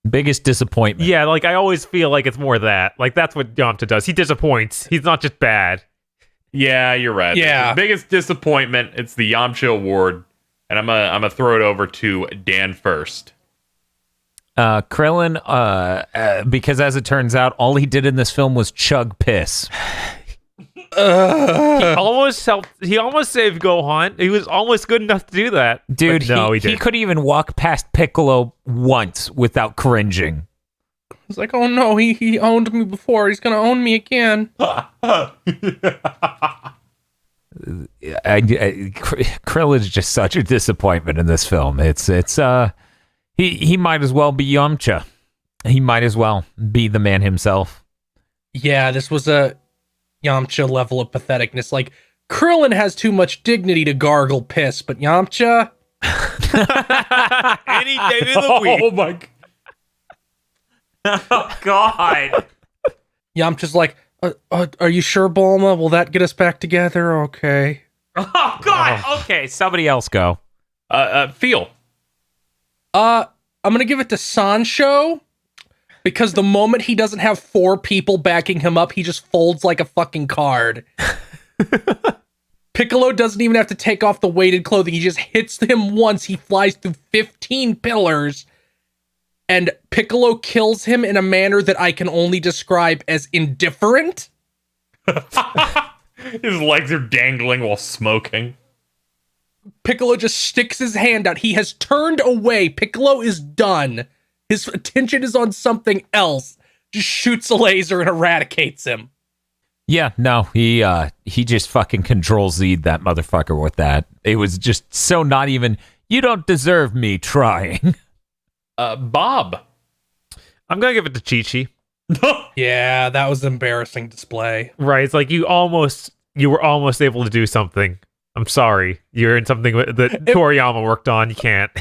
Speaker 4: Biggest disappointment.
Speaker 5: Yeah, like I always feel like it's more that. Like that's what Yamcha does. He disappoints. He's not just bad.
Speaker 3: Yeah, you're right.
Speaker 6: Yeah.
Speaker 3: The biggest disappointment, it's the Yamcha Award. And I'm gonna throw it over to Dan first.
Speaker 4: Krillin, because as it turns out, all he did in this film was chug piss.
Speaker 5: He almost saved Gohan. He was almost good enough to do that.
Speaker 4: Dude,
Speaker 5: But no, he
Speaker 4: he
Speaker 5: didn't.
Speaker 4: couldn't even walk past Piccolo once without cringing.
Speaker 6: It's like, oh no, he owned me before. He's gonna own me again.
Speaker 4: Krillin's just such a disappointment in this film. He might as well be Yamcha. He might as well be the man himself.
Speaker 6: Yeah, this was a Yamcha level of patheticness. Like, Krillin has too much dignity to gargle piss, but Yamcha?
Speaker 5: Any day of the week.
Speaker 3: Oh my
Speaker 4: Oh, God.
Speaker 6: Yamcha's like, are you sure, Bulma? Will that get us back together? Okay.
Speaker 4: Oh, God. Okay, somebody else go.
Speaker 3: Feel.
Speaker 6: I'm gonna give it to Sancho, because the moment he doesn't have 4 people backing him up, he just folds like a fucking card. Piccolo doesn't even have to take off the weighted clothing. He just hits him once. He flies through 15 pillars. And Piccolo kills him in a manner that I can only describe as indifferent.
Speaker 3: His legs are dangling while smoking.
Speaker 6: Piccolo just sticks his hand out. He has turned away. Piccolo is done. His attention is on something else. Just shoots a laser and eradicates him.
Speaker 4: Yeah, no, he just fucking Control-Z'd that motherfucker with that. It was just so not even, you don't deserve me trying.
Speaker 3: Bob.
Speaker 5: I'm gonna give it to Chi-Chi.
Speaker 6: Yeah, that was an embarrassing display.
Speaker 5: Right, it's like you were almost able to do something. I'm sorry, you're in something that Toriyama worked on. You can't.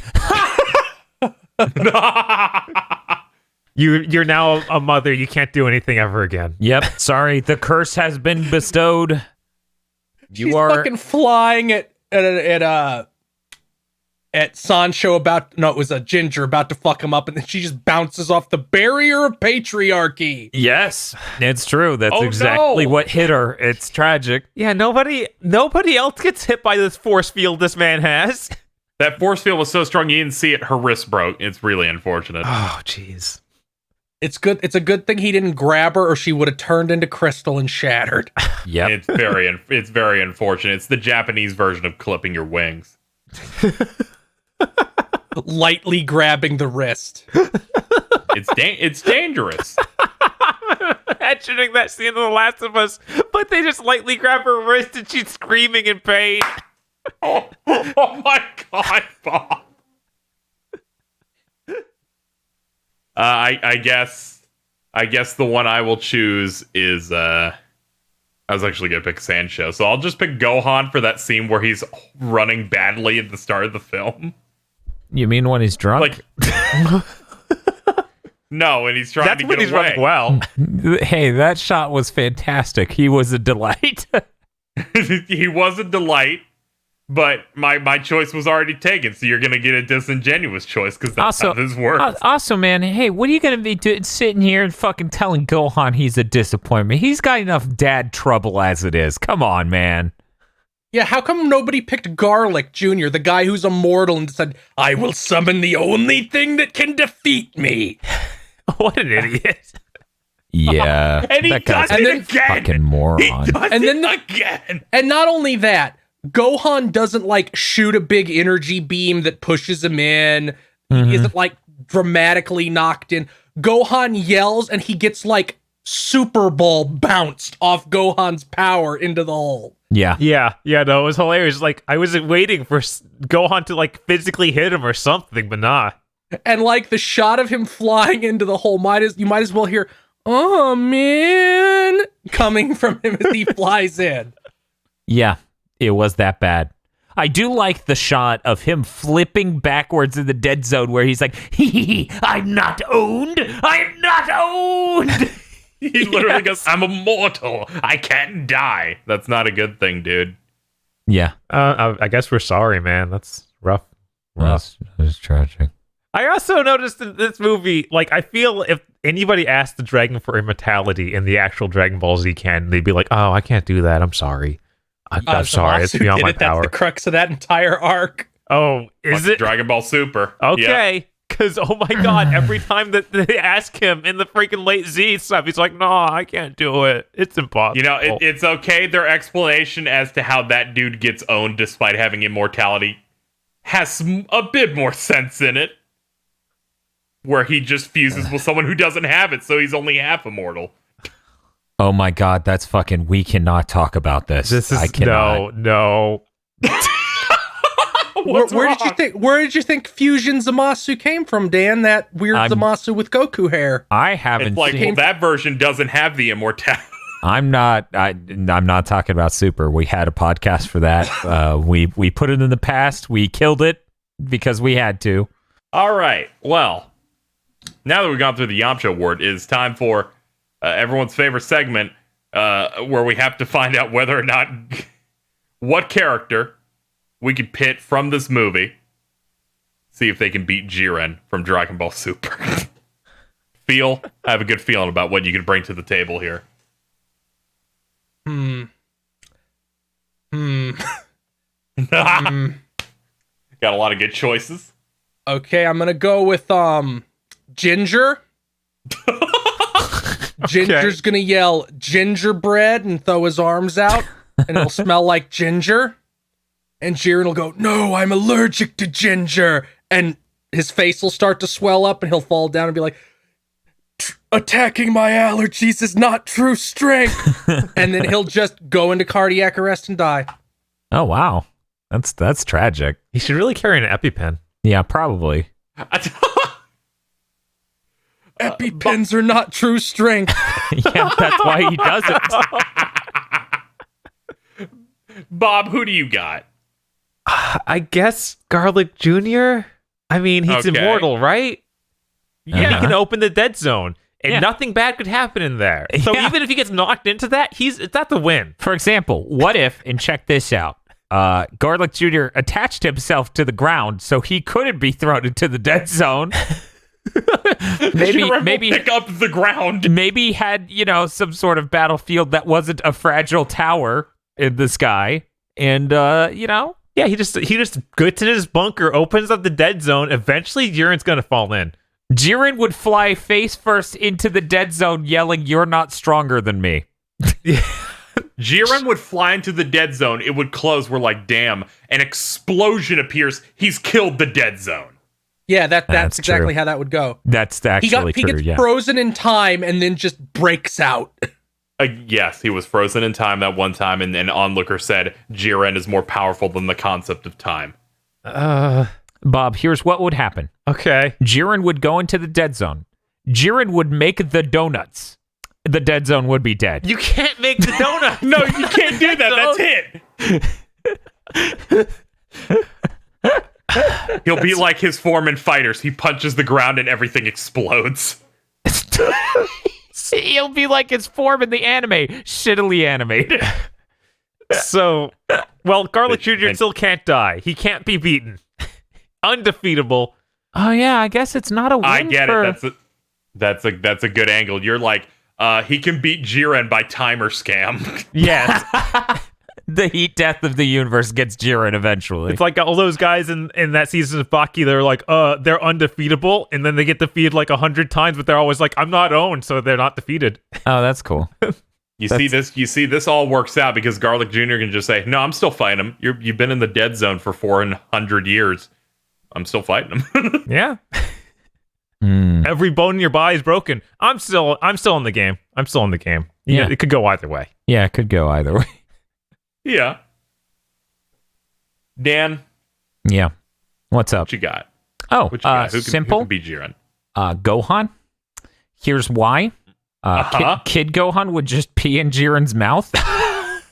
Speaker 5: You're now a mother. You can't do anything ever again.
Speaker 4: Yep, sorry, the curse has been bestowed.
Speaker 6: She's fucking flying at Sancho it was a Ginger about to fuck him up, and then she just bounces off the barrier of patriarchy.
Speaker 4: Yes, it's true. That's exactly
Speaker 3: no.
Speaker 4: what hit her. It's tragic.
Speaker 5: Yeah, nobody else gets hit by this force field this man has.
Speaker 3: That force field was so strong you didn't see it. Her wrist broke. It's really unfortunate.
Speaker 5: Oh, jeez.
Speaker 6: It's good. It's a good thing he didn't grab her, or she would have turned into crystal and shattered.
Speaker 4: Yep.
Speaker 3: It's very unfortunate. It's the Japanese version of clipping your wings.
Speaker 6: Lightly grabbing the wrist.
Speaker 3: It's dangerous.
Speaker 5: Imagining that scene in The Last of Us, but they just lightly grab her wrist and she's screaming in pain.
Speaker 3: Oh my God, Bob. I guess the one I will choose is I was actually gonna pick Sancho, so I'll just pick Gohan for that scene where he's running badly at the start of the film.
Speaker 4: You mean when he's drunk?
Speaker 3: Like, no, and he's trying
Speaker 5: That's
Speaker 3: to
Speaker 5: when
Speaker 3: get
Speaker 5: he's
Speaker 3: away.
Speaker 5: running well.
Speaker 4: Hey, that shot was fantastic. He was a delight.
Speaker 3: He was a delight. But my choice was already taken, so you're gonna get a disingenuous choice because that's how this works.
Speaker 4: Also, man, hey, what are you gonna be doing sitting here and fucking telling Gohan he's a disappointment? He's got enough dad trouble as it is. Come on, man.
Speaker 6: Yeah, how come nobody picked Garlic Jr., the guy who's immortal, and said, I will summon the only thing that can defeat me?
Speaker 5: What an idiot.
Speaker 4: Yeah.
Speaker 3: And he does it again.
Speaker 4: Fucking moron.
Speaker 3: He does
Speaker 6: And then
Speaker 3: it again.
Speaker 6: And not only that, Gohan doesn't like shoot a big energy beam that pushes him in. He isn't like dramatically knocked in. Gohan yells and he gets like Super Ball bounced off Gohan's power into the hole.
Speaker 4: Yeah.
Speaker 5: Yeah, no, it was hilarious. Like, I was waiting for Gohan to, like, physically hit him or something, but nah.
Speaker 6: And, like, the shot of him flying into the hole, you might as well hear, oh, man, coming from him as he flies in.
Speaker 4: Yeah, it was that bad. I do like the shot of him flipping backwards in the dead zone where he's like, hee, I'm not owned. I'm not owned.
Speaker 3: He literally goes, I'm immortal. I can't die. That's not a good thing, dude.
Speaker 4: Yeah.
Speaker 5: I guess we're sorry, man. That's rough.
Speaker 4: That's tragic.
Speaker 5: I also noticed in this movie, like, I feel if anybody asked the dragon for immortality in the actual Dragon Ball Z canon, they'd be like, oh, I can't do that. I'm sorry. I'm sorry. It's beyond my power.
Speaker 6: That's the crux of that entire arc.
Speaker 5: Oh, is it?
Speaker 3: Dragon Ball Super.
Speaker 5: Okay.
Speaker 3: Yep.
Speaker 5: Because, oh my god, every time that they ask him in the freaking late Z stuff, he's like, no, I can't do it. It's impossible.
Speaker 3: You know, it's okay. Their explanation as to how that dude gets owned despite having immortality has a bit more sense in it. Where he just fuses with someone who doesn't have it, so he's only half immortal.
Speaker 4: Oh my god, that's fucking... We cannot talk about this. I cannot.
Speaker 5: No.
Speaker 6: Where did you think Fusion Zamasu came from, Dan? That weird Zamasu with Goku hair.
Speaker 4: I haven't
Speaker 3: It's like,
Speaker 4: seen...
Speaker 3: well, that version doesn't have the immortality.
Speaker 4: I'm not talking about Super. We had a podcast for that. We put it in the past. We killed it because we had to.
Speaker 3: All right. Well, now that we've gone through the Yamcha Award, it is time for everyone's favorite segment where we have to find out whether or not what character we could pit from this movie. See if they can beat Jiren from Dragon Ball Super. I have a good feeling about what you could bring to the table here. Got a lot of good choices.
Speaker 6: Okay, I'm gonna go with Ginger. Ginger's gonna yell gingerbread and throw his arms out, and it'll smell like ginger. And Jiren will go, no, I'm allergic to ginger. And his face will start to swell up, and he'll fall down and be like, attacking my allergies is not true strength. And then he'll just go into cardiac arrest and die.
Speaker 4: Oh wow, that's tragic.
Speaker 5: He should really carry an EpiPen.
Speaker 4: Yeah, probably.
Speaker 6: EpiPens are not true strength.
Speaker 4: Yeah, that's why he does it.
Speaker 3: Bob, who do you got?
Speaker 5: I guess Garlic Jr.? I mean, he's immortal, right?
Speaker 4: Yeah.
Speaker 5: And he can open the dead zone, and nothing bad could happen in there. So
Speaker 4: Yeah.
Speaker 5: even if he gets knocked into that, that's a win.
Speaker 4: For example, what if, and check this out, Garlic Jr. attached himself to the ground so he couldn't be thrown into the dead zone. maybe
Speaker 3: pick up the ground.
Speaker 4: Maybe he had, some sort of battlefield that wasn't a fragile tower in the sky. And,
Speaker 5: Yeah, he just gets in his bunker, opens up the dead zone. Eventually, Jiren's gonna fall in.
Speaker 4: Jiren would fly face first into the dead zone yelling, "You're not stronger than me."
Speaker 3: Jiren would fly into the dead zone. It would close. We're like, damn. An explosion appears. He's killed the dead zone.
Speaker 6: Yeah, that's exactly
Speaker 4: true.
Speaker 6: how that would go.
Speaker 4: That's actually
Speaker 6: He
Speaker 4: true,
Speaker 6: gets
Speaker 4: yeah.
Speaker 6: frozen in time and then just breaks out.
Speaker 3: Yes, he was frozen in time that one time, and an onlooker said Jiren is more powerful than the concept of time.
Speaker 4: Bob, here's what would happen.
Speaker 5: Okay.
Speaker 4: Jiren would go into the dead zone. Jiren would make the donuts. The dead zone would be dead.
Speaker 5: You can't make the donut.
Speaker 3: No, you can't do that. That's it. He'll be like his form in Fighters. He punches the ground and everything explodes.
Speaker 4: He'll be like his form in the anime, shittily animated.
Speaker 5: So, well, Garlic Jr. still can't die. He can't be beaten. Undefeatable.
Speaker 4: Oh yeah, I guess it's not a win.
Speaker 3: I get it. That's a good angle. You're like, he can beat Jiren by timer scam.
Speaker 5: Yes.
Speaker 4: The heat death of the universe gets Jiren eventually.
Speaker 5: It's like all those guys in that season of Baki, they're like, they're undefeatable, and then they get defeated like 100 times, but they're always like, I'm not owned, so they're not defeated.
Speaker 4: Oh, that's cool.
Speaker 3: You see this all works out because Garlic Jr. can just say, no, I'm still fighting him. You've been in the dead zone for 400 years. I'm still fighting him.
Speaker 5: Yeah. Every bone in your body is broken. I'm still in the game. Yeah, it could go either way.
Speaker 4: Yeah, it could go either way.
Speaker 3: Yeah. Dan,
Speaker 4: Yeah. What's up?
Speaker 3: what you got?
Speaker 4: Oh,
Speaker 3: What you got?
Speaker 4: simple.
Speaker 3: Who can beat Jiren?
Speaker 4: Gohan. Here's why. Kid Gohan would just pee in Jiren's mouth.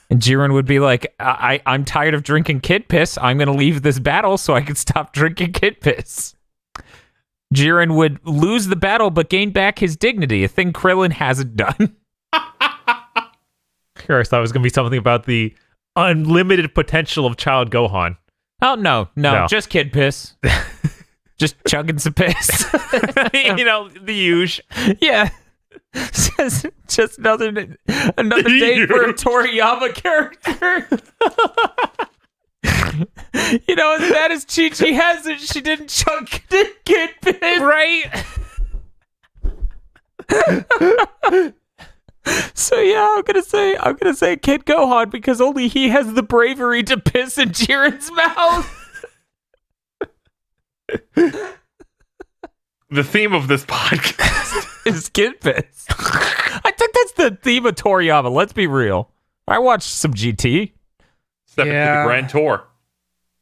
Speaker 4: And Jiren would be like, I'm tired of drinking kid piss. I'm going to leave this battle so I can stop drinking kid piss. Jiren would lose the battle but gain back his dignity, a thing Krillin hasn't done.
Speaker 5: Here, I thought it was going to be something about the unlimited potential of child Gohan.
Speaker 4: Oh, no, just kid piss. Just chugging some piss.
Speaker 5: The huge.
Speaker 4: Yeah. Just another day for a Toriyama character. As bad as Chi-Chi has it, she didn't chunk kid piss.
Speaker 5: Right?
Speaker 4: So yeah, I'm gonna say Kid Gohan because only he has the bravery to piss in Jiren's mouth.
Speaker 3: The theme of this podcast
Speaker 4: is kid piss. I think that's the theme of Toriyama. Let's be real. I watched some GT.
Speaker 3: Step into the Grand Tour.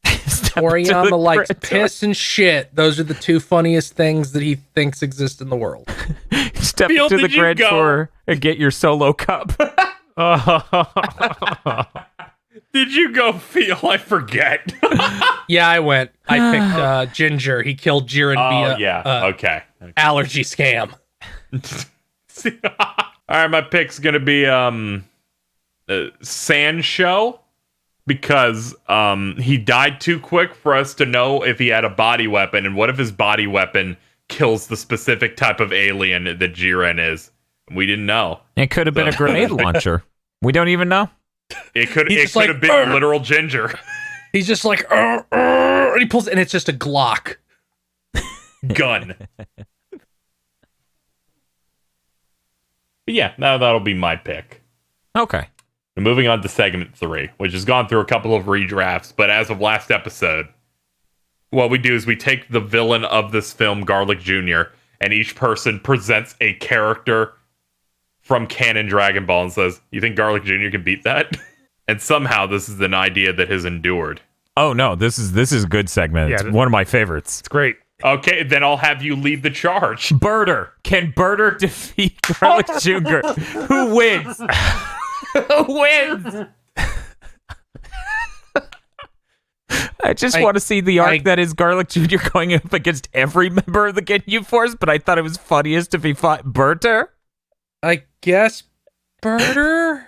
Speaker 6: Toriyama likes piss and shit. Those are the two funniest things that he thinks exist in the world.
Speaker 4: Step
Speaker 3: Field,
Speaker 4: into the
Speaker 3: did you
Speaker 4: Grand
Speaker 3: go?
Speaker 4: Tour and get your solo cup.
Speaker 3: Did you go feel? I forget.
Speaker 6: Yeah, I went. I picked Ginger. He killed Jiren via
Speaker 3: okay.
Speaker 6: allergy scam.
Speaker 3: All right, my pick's gonna be Sand Show because he died too quick for us to know if he had a body weapon, and what if his body weapon kills the specific type of alien that Jiren is? We didn't know.
Speaker 4: It could have been a grenade launcher. We don't even know.
Speaker 3: It could have been literal Ginger.
Speaker 6: He's just like, and he pulls, and it's just a Glock
Speaker 3: gun. But yeah, that'll be my pick.
Speaker 4: Okay.
Speaker 3: And moving on to segment 3, which has gone through a couple of redrafts, but as of last episode, what we do is we take the villain of this film, Garlic Jr., and each person presents a character from Canon Dragonball and says, you think Garlic Jr. can beat that? And somehow this is an idea that has endured.
Speaker 4: Oh no, this is a good segment.
Speaker 5: Yeah,
Speaker 4: it's one of my favorites.
Speaker 5: It's great.
Speaker 3: Okay, then I'll have you lead the charge.
Speaker 4: Birder. Can Birder defeat Garlic Jr.? Who wins? Who wins? I just want to see the arc that is Garlic Jr. going up against every member of the Ginyu Force, but I thought it was funniest if he fought Birder.
Speaker 6: I guess Birder?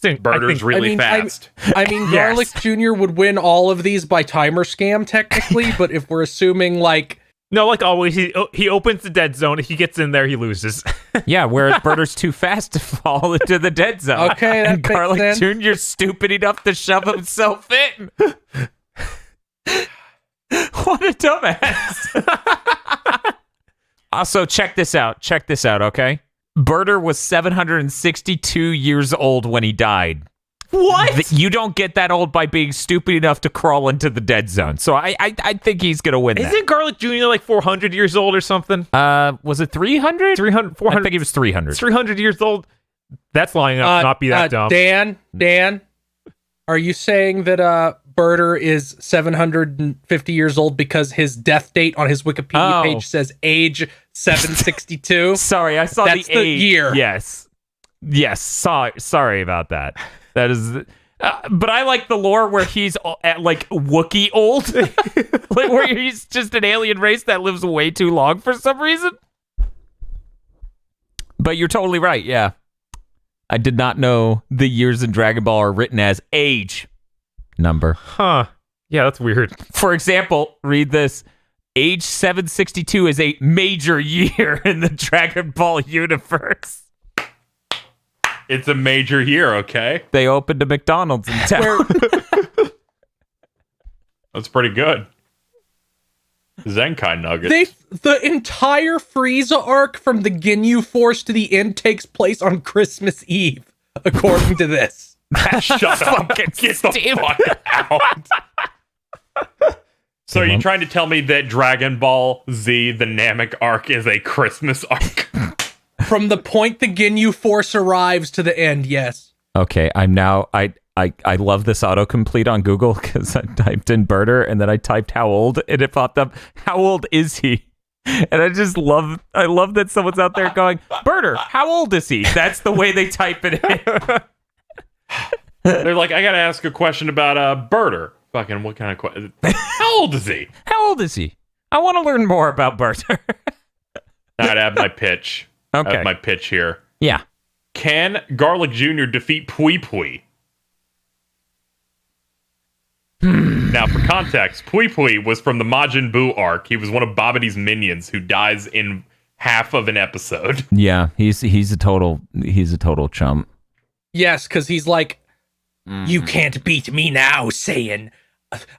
Speaker 3: Birder's really fast.
Speaker 6: I mean, Garlic Jr. would win all of these by timer scam, technically, but if we're assuming, like...
Speaker 5: No, like always, he opens the dead zone. If he gets in there, he loses.
Speaker 4: Yeah, whereas Birder's too fast to fall into the dead zone.
Speaker 6: Okay, that
Speaker 4: and
Speaker 6: makes
Speaker 4: Garlic
Speaker 6: sense.
Speaker 4: Jr.'s stupid enough to shove himself in. What a dumbass. Also, check this out, okay? Birder was 762 years old when he died.
Speaker 5: What?
Speaker 4: You don't get that old by being stupid enough to crawl into the dead zone. So I think he's going to win that.
Speaker 5: Isn't Garlic Jr. like 400 years old or something?
Speaker 4: Was it 300?
Speaker 5: 300, 400.
Speaker 4: I think he was 300.
Speaker 5: 300 years old? That's lying up, not be that dumb.
Speaker 6: Dan, are you saying that Birder is 750 years old because his death date on his Wikipedia page says age 762?
Speaker 4: Sorry, I saw
Speaker 6: That's
Speaker 4: the
Speaker 6: the
Speaker 4: age.
Speaker 6: year.
Speaker 4: Yes. Sorry about that. That is, but I like the lore where he's at like Wookiee old, like where he's just an alien race that lives way too long for some reason. But you're totally right. Yeah, I did not know the years in Dragon Ball are written as age number.
Speaker 5: Huh. Yeah, that's weird.
Speaker 4: For example, read this. Age 762 is a major year in the Dragon Ball universe.
Speaker 3: It's a major year, okay?
Speaker 4: They opened a McDonald's in town.
Speaker 3: That's pretty good. Zenkai Nugget.
Speaker 6: The entire Frieza arc from the Ginyu Force to the end takes place on Christmas Eve, according to this.
Speaker 3: Shut up. Get the fuck out. So are you trying to tell me that Dragon Ball Z, the Namek arc, is a Christmas arc?
Speaker 6: From the point the Ginyu Force arrives to the end, yes.
Speaker 4: Okay, I love this autocomplete on Google because I typed in Birder and then I typed how old and it popped up, how old is he? And I love that someone's out there going, Birder, how old is he? That's the way they type it in.
Speaker 3: They're like, I gotta ask a question about Birder. Fucking what kind of question? How old is he?
Speaker 4: How old is he? I want to learn more about Birder.
Speaker 3: I'd have my pitch.
Speaker 4: Okay.
Speaker 3: I have my pitch here.
Speaker 4: Yeah.
Speaker 3: Can Garlic Jr. defeat Pui Pui? Now, for context, Pui Pui was from the Majin Buu arc. He was one of Babidi's minions who dies in half of an episode.
Speaker 4: Yeah, he's a total chump.
Speaker 6: Yes, because he's like, you can't beat me now, Saiyan.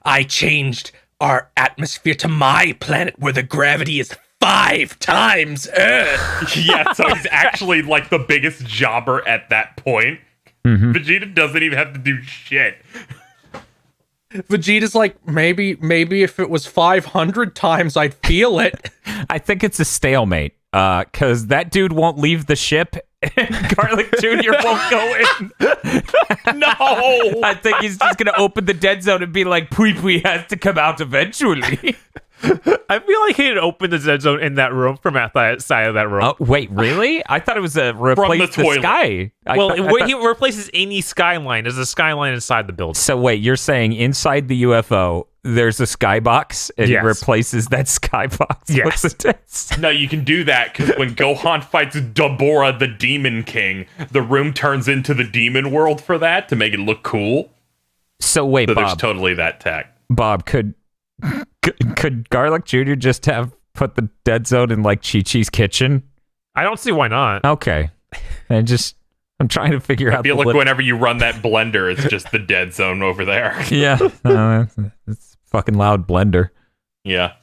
Speaker 6: I changed our atmosphere to my planet where the gravity is 5 times Earth.
Speaker 3: Yeah, so he's actually like the biggest jobber at that point. Vegeta doesn't even have to do shit.
Speaker 6: Vegeta's like, maybe if it was 500 times, I'd feel it.
Speaker 4: I think it's a stalemate, because that dude won't leave the ship, and Garlic Jr. won't go in.
Speaker 3: No!
Speaker 4: I think he's just going to open the dead zone and be like, Pui Pui has to come out eventually.
Speaker 5: I feel like he'd open the dead zone in that room from outside of that room.
Speaker 4: Oh, wait, really? I thought it was a replace the
Speaker 3: toilet.
Speaker 4: sky.
Speaker 5: He replaces any skyline. There's a skyline inside the building.
Speaker 4: So wait, you're saying inside the UFO, there's a skybox, and
Speaker 5: Yes.
Speaker 4: he replaces that skybox
Speaker 5: Yes.
Speaker 4: with the dead.
Speaker 3: No, you can do that because when Gohan fights Dabura, the Demon King, the room turns into the demon world for that to make it look cool.
Speaker 4: So wait,
Speaker 3: So there's
Speaker 4: Bob.
Speaker 3: totally that tech.
Speaker 4: Bob, could Garlic Jr. just have put the dead zone in like Chi-Chi's kitchen?
Speaker 5: I don't see why not.
Speaker 4: Okay. I'm trying to figure out.
Speaker 3: I feel like whenever you run that blender, it's just the dead zone over there.
Speaker 4: Yeah. It's a fucking loud blender.
Speaker 3: Yeah.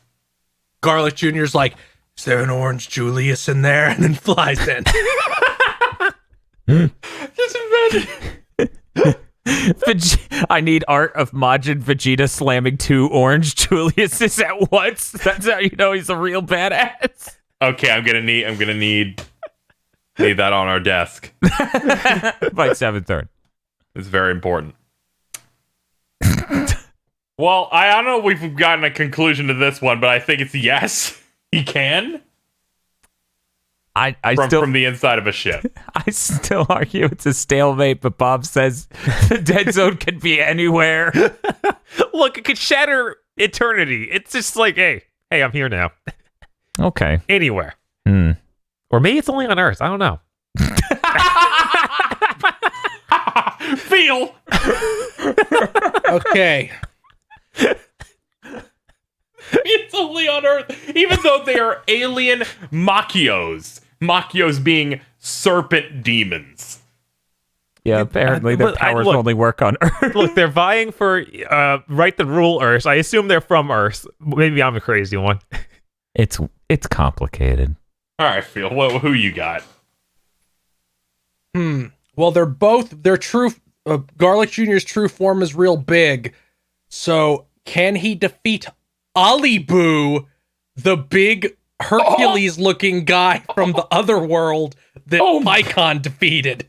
Speaker 6: Garlic Jr.'s like, is there an orange Julius in there? And then flies in.
Speaker 3: Just imagine.
Speaker 4: I need art of Majin Vegeta slamming 2 orange Juliuses at once. That's how you know he's a real badass.
Speaker 3: Okay, I'm gonna need that on our desk.
Speaker 4: By 7/3.
Speaker 3: It's very important. Well, I don't know if we've gotten a conclusion to this one, but I think it's yes, he can.
Speaker 4: I
Speaker 3: From the inside of a ship.
Speaker 4: I still argue it's a stalemate, but Bob says the dead zone can be anywhere.
Speaker 5: Look, it could shatter eternity. It's just like, hey, I'm here now.
Speaker 4: Okay.
Speaker 5: Anywhere. Or maybe it's only on Earth. I don't know.
Speaker 3: Feel.
Speaker 6: Okay.
Speaker 3: It's only on Earth, even though they are alien Machios. Machios being serpent demons.
Speaker 4: Yeah, apparently their
Speaker 5: But
Speaker 4: powers
Speaker 5: look-
Speaker 4: only work on Earth.
Speaker 5: Look, they're vying for right to rule Earth. I assume they're from Earth. Maybe I'm a crazy one.
Speaker 4: It's complicated.
Speaker 3: All right, Phil. Who you got?
Speaker 6: Well, their true Garlic Jr.'s true form is real big. So can he defeat Alibu, the big Hercules-looking guy from the other world that Pycon defeated?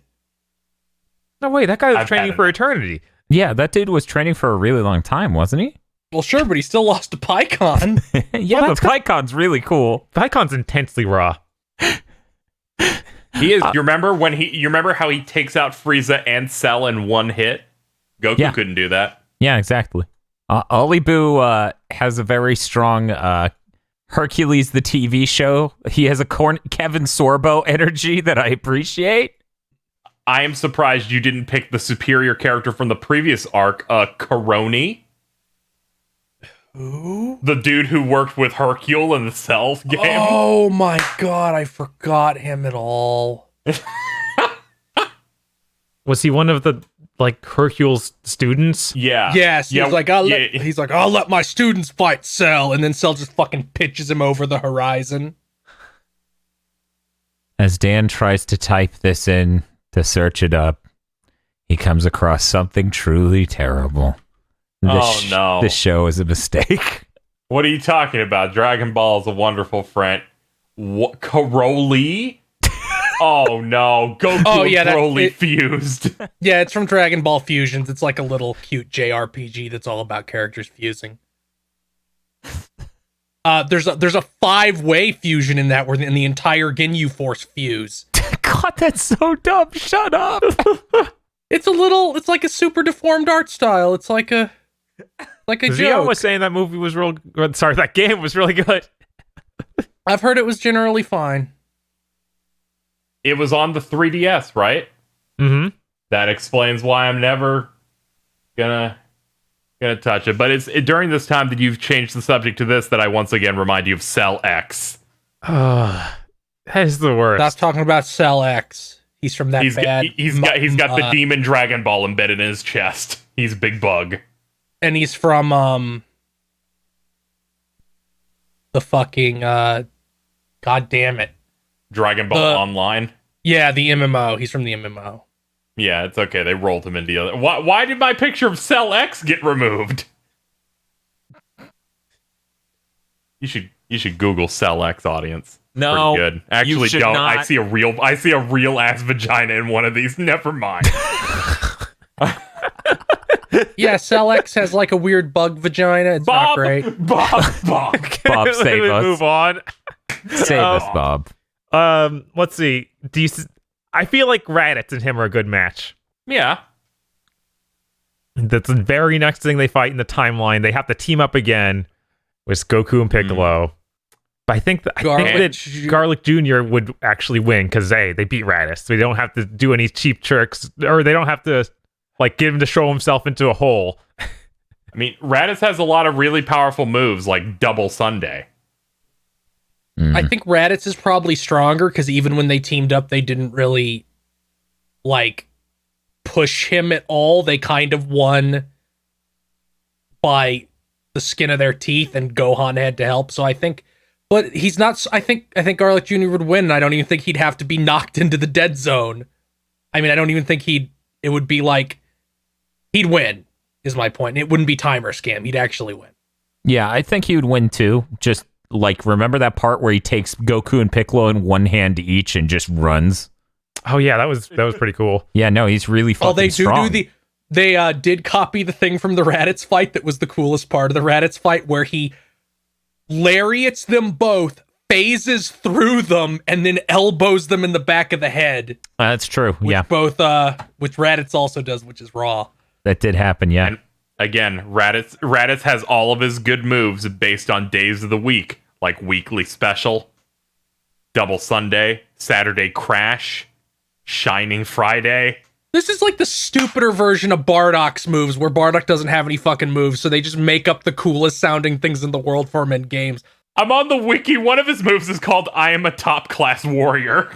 Speaker 5: No, wait, that guy was
Speaker 3: I've
Speaker 5: training
Speaker 3: had
Speaker 5: for eternity.
Speaker 4: Yeah, that dude was training for a really long time, wasn't he?
Speaker 6: Well, sure, but he still lost to Pycon.
Speaker 4: Yeah,
Speaker 5: Well,
Speaker 4: but Pycon's really cool.
Speaker 5: Pycon's intensely raw.
Speaker 3: He is. You remember how he takes out Frieza and Cell in one hit? Goku
Speaker 4: Yeah.
Speaker 3: couldn't do that.
Speaker 4: Yeah, exactly. Olibu has a very strong Hercules the TV show. He has a Kevin Sorbo energy that I appreciate.
Speaker 3: I am surprised you didn't pick the superior character from the previous arc, Karoni.
Speaker 6: Who?
Speaker 3: The dude who worked with Hercule in the Cell game.
Speaker 6: Oh my god, I forgot him at all.
Speaker 5: Was he one of the Hercule's students?
Speaker 3: Yeah.
Speaker 6: Yes,
Speaker 3: Yeah,
Speaker 6: he's like, I'll let my students fight Cell, and then Cell just fucking pitches him over the horizon.
Speaker 4: As Dan tries to type this in to search it up, he comes across something truly terrible.
Speaker 3: No.
Speaker 4: This show is a mistake.
Speaker 3: What are you talking about? Dragon Ball is a wonderful friend. What? Karoli? Oh no. Goku and Broly fused.
Speaker 6: Yeah, it's from Dragon Ball Fusions. It's like a little cute JRPG that's all about characters fusing. There's a 5-way fusion in that where in the entire Ginyu Force fuse.
Speaker 4: God, that's so dumb. Shut up.
Speaker 6: It's like a super deformed art style. It's like a
Speaker 5: Zio
Speaker 6: joke.
Speaker 5: was saying that movie was that game was really good.
Speaker 6: I've heard it was generally fine.
Speaker 3: It was on the 3DS, right?
Speaker 5: Mm-hmm.
Speaker 3: That explains why I'm never gonna touch it. But it's during this time that you've changed the subject to this that I once again remind you of Cell X.
Speaker 5: That is the worst.
Speaker 6: Stop talking about Cell X. He's from that
Speaker 3: He's
Speaker 6: bad.
Speaker 3: got the demon Dragon Ball embedded in his chest. He's a big bug.
Speaker 6: And he's from the fucking god damn it.
Speaker 3: Dragon Ball Online.
Speaker 6: Yeah, the MMO. He's from the MMO.
Speaker 3: Yeah, it's okay. They rolled him into the other. Why did my picture of Cell X get removed? You should Google Cell X, audience.
Speaker 4: No,
Speaker 3: pretty good. Actually,
Speaker 4: should
Speaker 3: don't.
Speaker 4: not.
Speaker 3: I see a real ass vagina in one of these. Never mind.
Speaker 6: Yeah, Cell X has like a weird bug vagina. It's not great.
Speaker 3: Bob.
Speaker 4: Bob, save us.
Speaker 5: Move on.
Speaker 4: Save us, Bob.
Speaker 5: Let's see. I feel like Raditz and him are a good match.
Speaker 3: Yeah.
Speaker 5: That's the very next thing they fight in the timeline. They have to team up again with Goku and Piccolo. But I think that Garlic Jr. would actually win because they beat Raditz. So they don't have to do any cheap tricks, or they don't have to get him to show himself into a hole.
Speaker 3: I mean, Raditz has a lot of really powerful moves like Double Sunday.
Speaker 6: I think Raditz is probably stronger because even when they teamed up, they didn't really push him at all. They kind of won by the skin of their teeth, and Gohan had to help. So I think, but he's not. I think Garlic Jr. would win. And I don't even think he'd have to be knocked into the dead zone. I mean, I don't even think it would be he'd win. Is my point. It wouldn't be timer scam. He'd actually win.
Speaker 4: Yeah, I think he would win too. Just remember that part where he takes Goku and Piccolo in one hand each and just runs?
Speaker 5: Oh yeah, that was pretty cool.
Speaker 4: Yeah, no, he's really fucking strong.
Speaker 6: They did copy the thing from the Raditz fight that was the coolest part of the Raditz fight, where he lariats them both, phases through them, and then elbows them in the back of the head.
Speaker 4: That's true.
Speaker 6: Which
Speaker 4: yeah,
Speaker 6: which Raditz also does, which is raw.
Speaker 4: That did happen. Yeah.
Speaker 3: And again, Raditz has all of his good moves based on days of the week, like Weekly Special, Double Sunday, Saturday Crash, Shining Friday.
Speaker 6: This is like the stupider version of Bardock's moves, where Bardock doesn't have any fucking moves, so they just make up the coolest sounding things in the world for him in games.
Speaker 3: I'm on the wiki. One of his moves is called I am a top class warrior.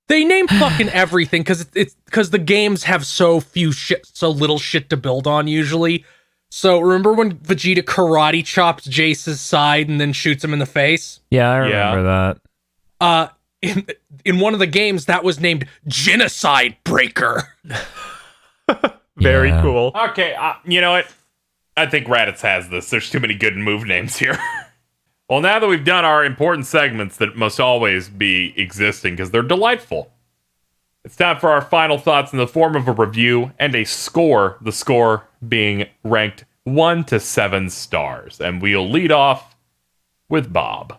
Speaker 6: They name fucking everything because the games have so little shit to build on usually. So remember when Vegeta karate chops Jace's side and then shoots him in the face?
Speaker 4: Yeah, I remember
Speaker 6: that. In one of the games that was named Genocide Breaker.
Speaker 5: Very cool.
Speaker 3: Okay, you know what? I think Raditz has this. There's too many good move names here. Well, now that we've done our important segments that must always be existing because they're delightful, it's time for our final thoughts in the form of a review and a score, the score being ranked 1 to 7 stars. And we'll lead off with Bob.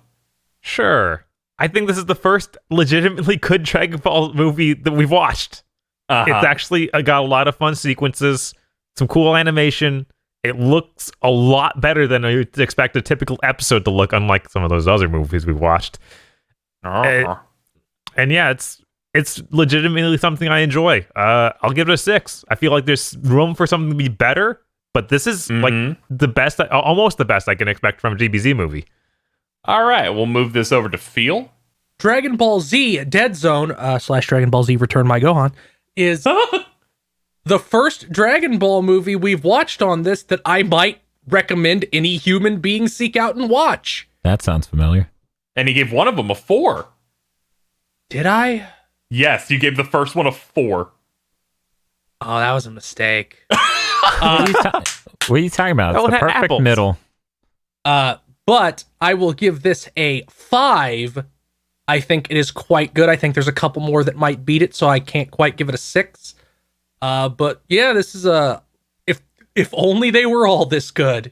Speaker 5: Sure. I think this is the first legitimately good Dragon Ball movie that we've watched. It's actually got a lot of fun sequences, some cool animation. It looks a lot better than I would expect a typical episode to look, unlike some of those other movies we've watched. And yeah, it's legitimately something I enjoy. I'll give it a 6. I feel like there's room for something to be better, but this is like the best, almost the best I can expect from a DBZ movie.
Speaker 3: All right, we'll move this over to feel.
Speaker 6: Dragon Ball Z Dead Zone / Dragon Ball Z Return My Gohan is the first Dragon Ball movie we've watched on this that I might recommend any human being seek out and watch.
Speaker 4: That sounds familiar.
Speaker 3: And he gave one of them a 4.
Speaker 6: Did I?
Speaker 3: Yes, you gave the first one a 4.
Speaker 6: Oh, that was a mistake.
Speaker 4: What are you talking about? It's
Speaker 5: Oh, it
Speaker 4: the
Speaker 5: had
Speaker 4: perfect
Speaker 5: apples.
Speaker 4: middle.
Speaker 6: But I will give this a 5. I think it is quite good. I think there's a couple more that might beat it, so I can't quite give it a 6. But yeah, this is if only they were all this good.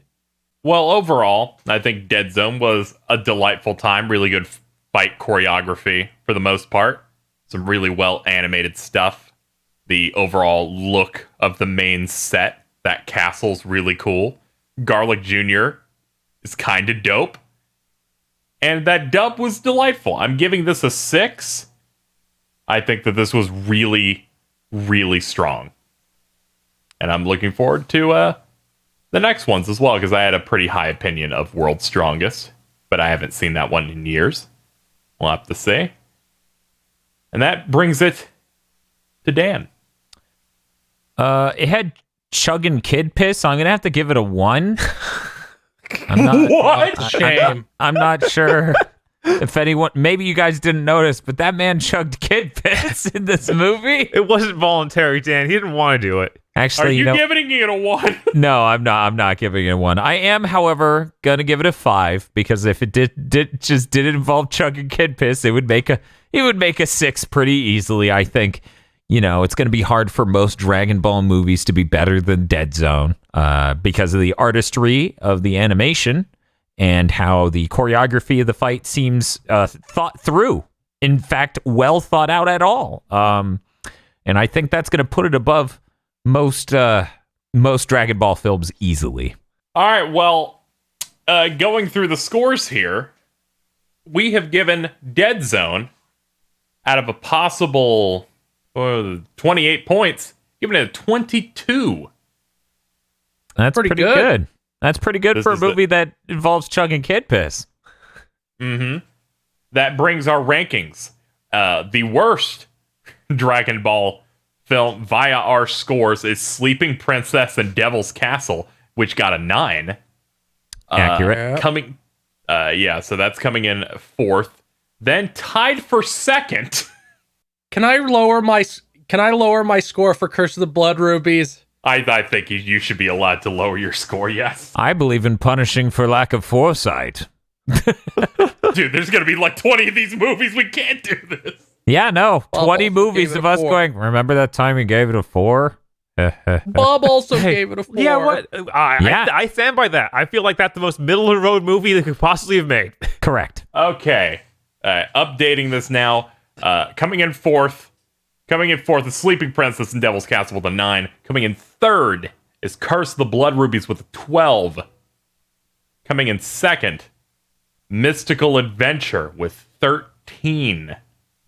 Speaker 3: Well, overall, I think Dead Zone was a delightful time. Really good fight choreography for the most part. Some really well animated stuff. The overall look of the main set, that castle's really cool. Garlic Jr. is kind of dope. And that dub was delightful. I'm giving this a 6. I think that this was really, really strong. And I'm looking forward to the next ones as well, because I had a pretty high opinion of World's Strongest, but I haven't seen that one in years. We'll have to see. And that brings it to Dan.
Speaker 4: It had chugging kid piss, so I'm gonna have to give it a 1. I'm not,
Speaker 3: What?
Speaker 6: Shame.
Speaker 4: I'm not sure if anyone. Maybe you guys didn't notice, but that man chugged kid piss in this movie.
Speaker 5: It wasn't voluntary, Dan. He didn't want to do it.
Speaker 4: Actually,
Speaker 3: Are you
Speaker 4: know,
Speaker 3: giving it a 1?
Speaker 4: no, I'm not. I'm not giving it a 1. I am, however, gonna give it a 5 because if it didn't involve chugging kid piss, it would make a 6 pretty easily. I think. You know, it's going to be hard for most Dragon Ball movies to be better than Dead Zone because of the artistry of the animation and how the choreography of the fight seems thought through. In fact, well thought out at all. And I think that's going to put it above most Dragon Ball films easily.
Speaker 3: All right, well, going through the scores here, we have given Dead Zone out of a possible 28 points, giving it a 22.
Speaker 4: That's pretty good. That's pretty good
Speaker 3: This
Speaker 4: for a
Speaker 3: is
Speaker 4: movie that involves chugging kid piss.
Speaker 3: Mm-hmm. That brings our rankings. The worst Dragon Ball film via our scores is Sleeping Princess and Devil's Castle, which got a 9.
Speaker 4: Accurate.
Speaker 3: So that's coming in 4th. Then tied for 2nd.
Speaker 6: Can I lower my score for Curse of the Blood Rubies?
Speaker 3: I think you should be allowed to lower your score, yes.
Speaker 4: I believe in punishing for lack of foresight.
Speaker 3: Dude, there's going to be like 20 of these movies. We can't do this.
Speaker 4: Yeah, no.
Speaker 6: Bob
Speaker 4: 20
Speaker 6: also
Speaker 4: movies
Speaker 6: gave it
Speaker 4: of
Speaker 6: a
Speaker 4: us
Speaker 6: 4.
Speaker 4: going, remember that time you gave it a 4?
Speaker 6: Bob also gave it a 4.
Speaker 5: Yeah, what?
Speaker 4: Yeah.
Speaker 5: I stand by that. I feel like that's the most middle of the road movie they could possibly have made.
Speaker 4: Correct.
Speaker 3: Okay. Updating this now. Coming in 4th is Sleeping Princess and Devil's Castle with a 9. Coming in 3rd is Curse of the Blood Rubies with a 12. Coming in 2nd, Mystical Adventure with 13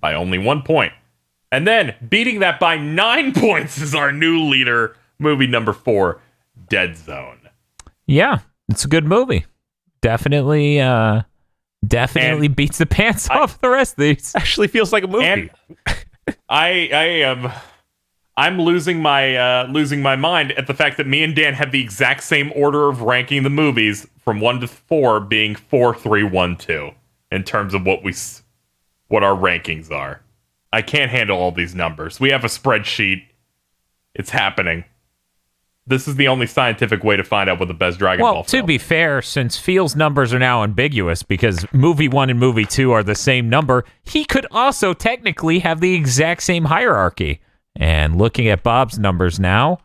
Speaker 3: by only 1 point. And then beating that by 9 points is our new leader, movie number 4, Dead Zone.
Speaker 4: Yeah, it's a good movie. Definitely beats the pants off the rest of these.
Speaker 5: Actually feels like a movie.
Speaker 3: And I'm losing my mind at the fact that me and Dan have the exact same order of ranking the movies from 1 to 4, being 4, 3, 1, 2 in terms of what our rankings are. I can't handle all these numbers. We have a spreadsheet. It's happening. This is the only scientific way to find out what the best Dragon Ball
Speaker 4: Well,
Speaker 3: film
Speaker 4: to be fair, since Feel's numbers are now ambiguous because movie 1 and movie 2 are the same number, he could also technically have the exact same hierarchy. And looking at Bob's numbers now,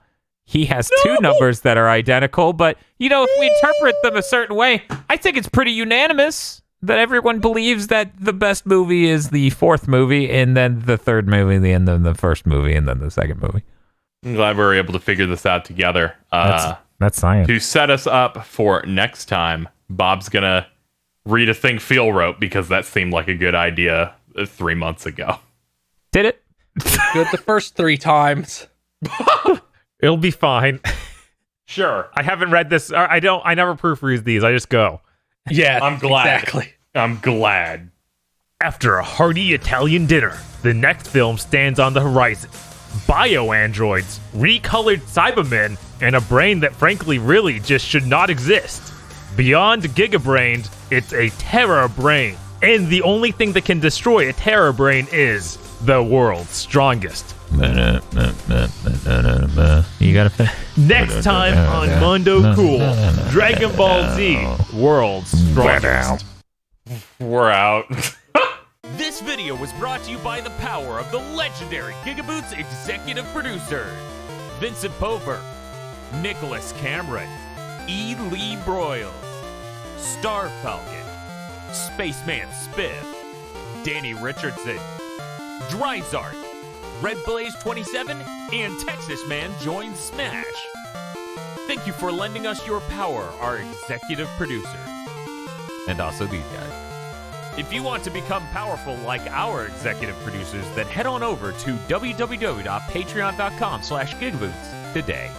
Speaker 4: he has 2 numbers that are identical, but, you know, if we interpret them a certain way, I think it's pretty unanimous that everyone believes that the best movie is the 4th movie, and then the 3rd movie, and then the 1st movie, and then the 2nd movie.
Speaker 3: I'm glad we were able to figure this out together.
Speaker 4: That's science.
Speaker 3: To set us up for next time, Bob's gonna read a thing Phil wrote because that seemed like a good idea 3 months ago.
Speaker 5: Did it?
Speaker 6: Good the first 3 times.
Speaker 5: It'll be fine.
Speaker 3: Sure.
Speaker 5: I haven't read this. I never proofread these. I just go.
Speaker 6: Yeah,
Speaker 3: I'm glad.
Speaker 6: Exactly.
Speaker 3: I'm glad.
Speaker 5: After a hearty Italian dinner, the next film stands on the horizon. Bio-androids, recolored Cybermen, and a brain that frankly really just should not exist. Beyond GigaBrained, it's a terror brain. And the only thing that can destroy a terror brain is the world's strongest.
Speaker 4: You gotta
Speaker 5: Next time on Mondo Cool, Dragon Ball Z, world's strongest.
Speaker 3: We're out.
Speaker 1: This video was brought to you by the power of the legendary GigaBoots executive producers: Vincent Pover, Nicholas Cameron, E. Lee Broyles, Star Falcon, Spaceman Spiff, Danny Richardson, Dryzart, Red Blaze 27, and Texas Man joins Smash. Thank you for lending us your power, our executive producers.
Speaker 4: And also these guys.
Speaker 1: If you want to become powerful like our executive producers, then head on over to www.patreon.com/GigaBoots today.